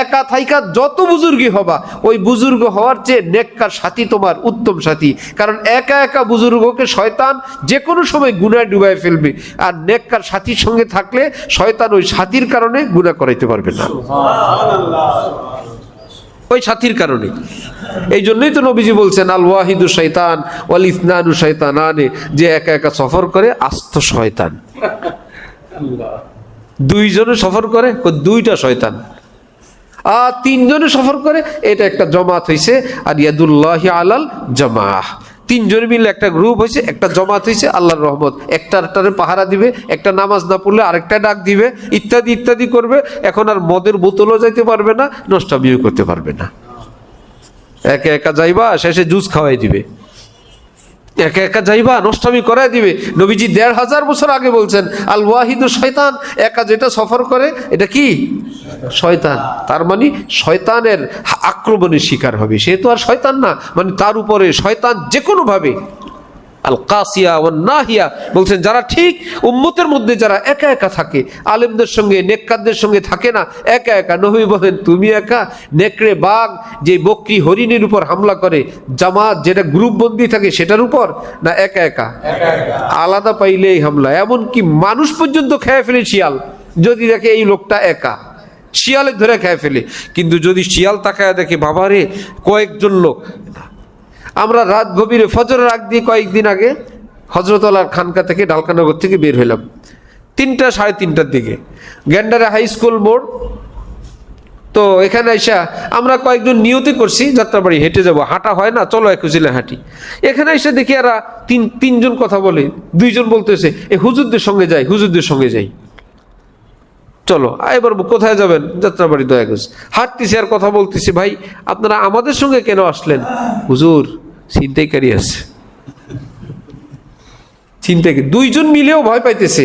একা থাইকা যত বুজুর্গি হবা, ওই বুজুর্গ হওয়ার চেয়ে নেককার সাথী তোমার উত্তম সাথী। কারণ একা একা বুজুর্গকে শয়তান যে কোনো সময় গুনায় ডুবায় ফেলবে, আর নেককার সাথী সঙ্গে থাকলে শয়তান ওই সাথীর কারণে গুনাহ করাইতে পারবে না, ওই সাথীর কারণে। এই জন্যই তো নবীজি বলছেন আল ওয়াহিদু শয়তান ওয়াল ইসনানু শয়তানানে, যে একা একা সফর করে আস্ত শয়তান। দুইজনে সফর করে দুইটা শয়তান, আর তিনজনে সফর করে এটা একটা জমাত হইছে। আর ইয়াদুল্লাহি আলাল জামাহ, তিনজন মিলে একটা গ্রুপ হয়েছে, একটা জমাত হয়েছে। আল্লাহর রহমত, একটারে পাহারা দিবে, একটা নামাজ না পড়লে আরেকটা ডাক দিবে, ইত্যাদি ইত্যাদি করবে। এখন আর মদের বোতলও যাইতে পারবে না, নষ্টামিও করতে পারবে না। একা একা যাইবা, শেষে জুস খাওয়াই দিবে। একা একা যাইবা, নষ্টামি করাই দিবে। নবীজি ১৫০০ বছর আগে বলছেন আল ওয়াহিদু শয়তান, একা যেটা সফর করে এটা কি শয়তান। তার মানে শয়তানের আক্রমণের শিকার হবে। সে তো আর শয়তান না, মানে তার উপরে শয়তান যে কোনো ভাবে। আল কাসিয়া ওয়ান নাহিয়া বলছেন, যারা ঠিক উম্মতের মধ্যে যারা একা একা থাকে, আলেমদের সঙ্গে নেককারদের সঙ্গে থাকে না, একা একা। নবী বলেন তুমি একা, নেকড়ে বাঘ যে বকরি হরিণের উপর হামলা করে, জামাত যেটা গ্রুপ বন্দি থাকে সেটার উপর, না একা একা আলাদা পাইলেই হামলা। এমনকি মানুষ পর্যন্ত খেয়ে ফেলে শিয়াল, যদি দেখে এই লোকটা একা, শিয়ালে ধরে খেয়ে ফেলে। কিন্তু যদি শিয়াল তাকায় দেখে বাবারে কয়েকজন লোক। আমরা রাত গভীরে ফজরের আগ দিয়ে কয়েকদিন আগে হজরতলার খানকা থেকে ডালকানগর থেকে বের হইলাম ৩টা সাড়ে ৩টার দিকে, গ্যান্ডারে হাই স্কুল মোড়। তো এখানে এসে আমরা কয়েকজন নিয়তি করছি যাত্রাবাড়ি হেঁটে যাব, হাঁটা হয় না, চলো একুচিলে হাঁটি। এখানে এসে দেখি এরা তিনজন কথা বলে, দুইজন বলতেছে এ হুজুরদের সঙ্গে যাই, হুজুরদের সঙ্গে যাই, চলো। এবার কোথায় যাবেন? যাত্রাবাড়ি দয়াগঞ্জ। হাঁটতেছি আর কথা বলতেছি, ভাই আপনারা আমাদের সঙ্গে কেন আসলেন? হুজুর ছিনতাইকারী আছে। ছিনতাইকারী, দুইজন মিলেও ভয় পাইতেছে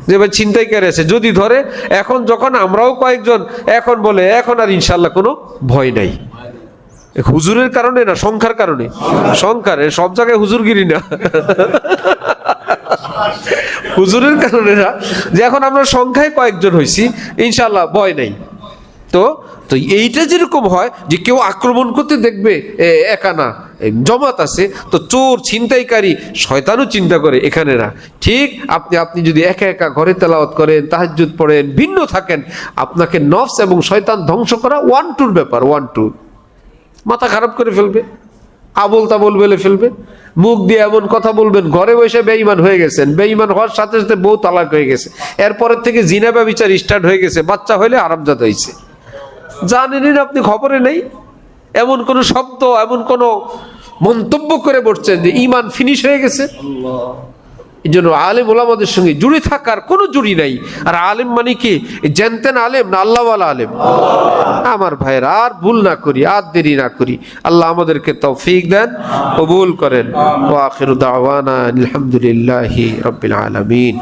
যে ভাই ছিনতাইকারী আছে, যদি ধরে। এখন যখন আমরাও কয়েকজন, এখন বলে এখন আর ইনশাল্লাহ কোনো ভয় নাই। হুজুরের কারণে না, সংখ্যার কারণে। সংখ্যার সব জায়গায় হুজুরগিরি না, হুজুরের কারণে না, যে এখন আমরা সংখ্যায় কয়েকজন হয়েছি, ইনশাল্লাহ ভয় নাই। তো এইটা যেরকম হয় যে কেউ আক্রমণ করতে দেখবে, একা না, জমাত আছে, তো চোর ছিনতাইকারী শয়তানও চিন্তা করে এখানে না। ঠিক আপনি যদি একা একা ঘরে তেলাওয়াত করেন, তাহাজ্জুদ পড়েন, ভিন্ন থাকেন, আপনাকে নফস এবং শয়তান ধ্বংস করা 1-2 ব্যাপার। 1-2 মাথা খারাপ করে ফেলবে, আবল তাবল বলে ফেলবে, মুখ দিয়ে এমন কথা বলবেন, ঘরে বসে বেঈমান হয়ে গেছেন, বেঈমান হওয়ার সাথে সাথে বউ তালাক হয়ে গেছে, এরপরের থেকে জিনা ব্যভিচার স্টার্ট হয়ে গেছে, বাচ্চা হইলে আরামজাদা হয়েছে, জানেনই না আপনি, খবরে নেই। এমন কোন শব্দ, এমন কোন মন্তব্য করে বসছেন যে ঈমান ফিনিশ হয়ে গেছে। এই জন্য আলেম ওলামাদের সঙ্গে জুড়ে থাকার কোনো জুড়ি নাই। আর আলেম মানে কি জানতেন আলেম না আল্লাহওয়ালা আলেম? আমার ভাইয়েরা, আর ভুল না করি, আর দেরি না করি। আল্লাহ আমাদেরকে তৌফিক দেন, কবুল করেন। ওয়া আখিরু দাওয়ানা আলহামদুলিল্লাহি রাব্বিল আলামিন।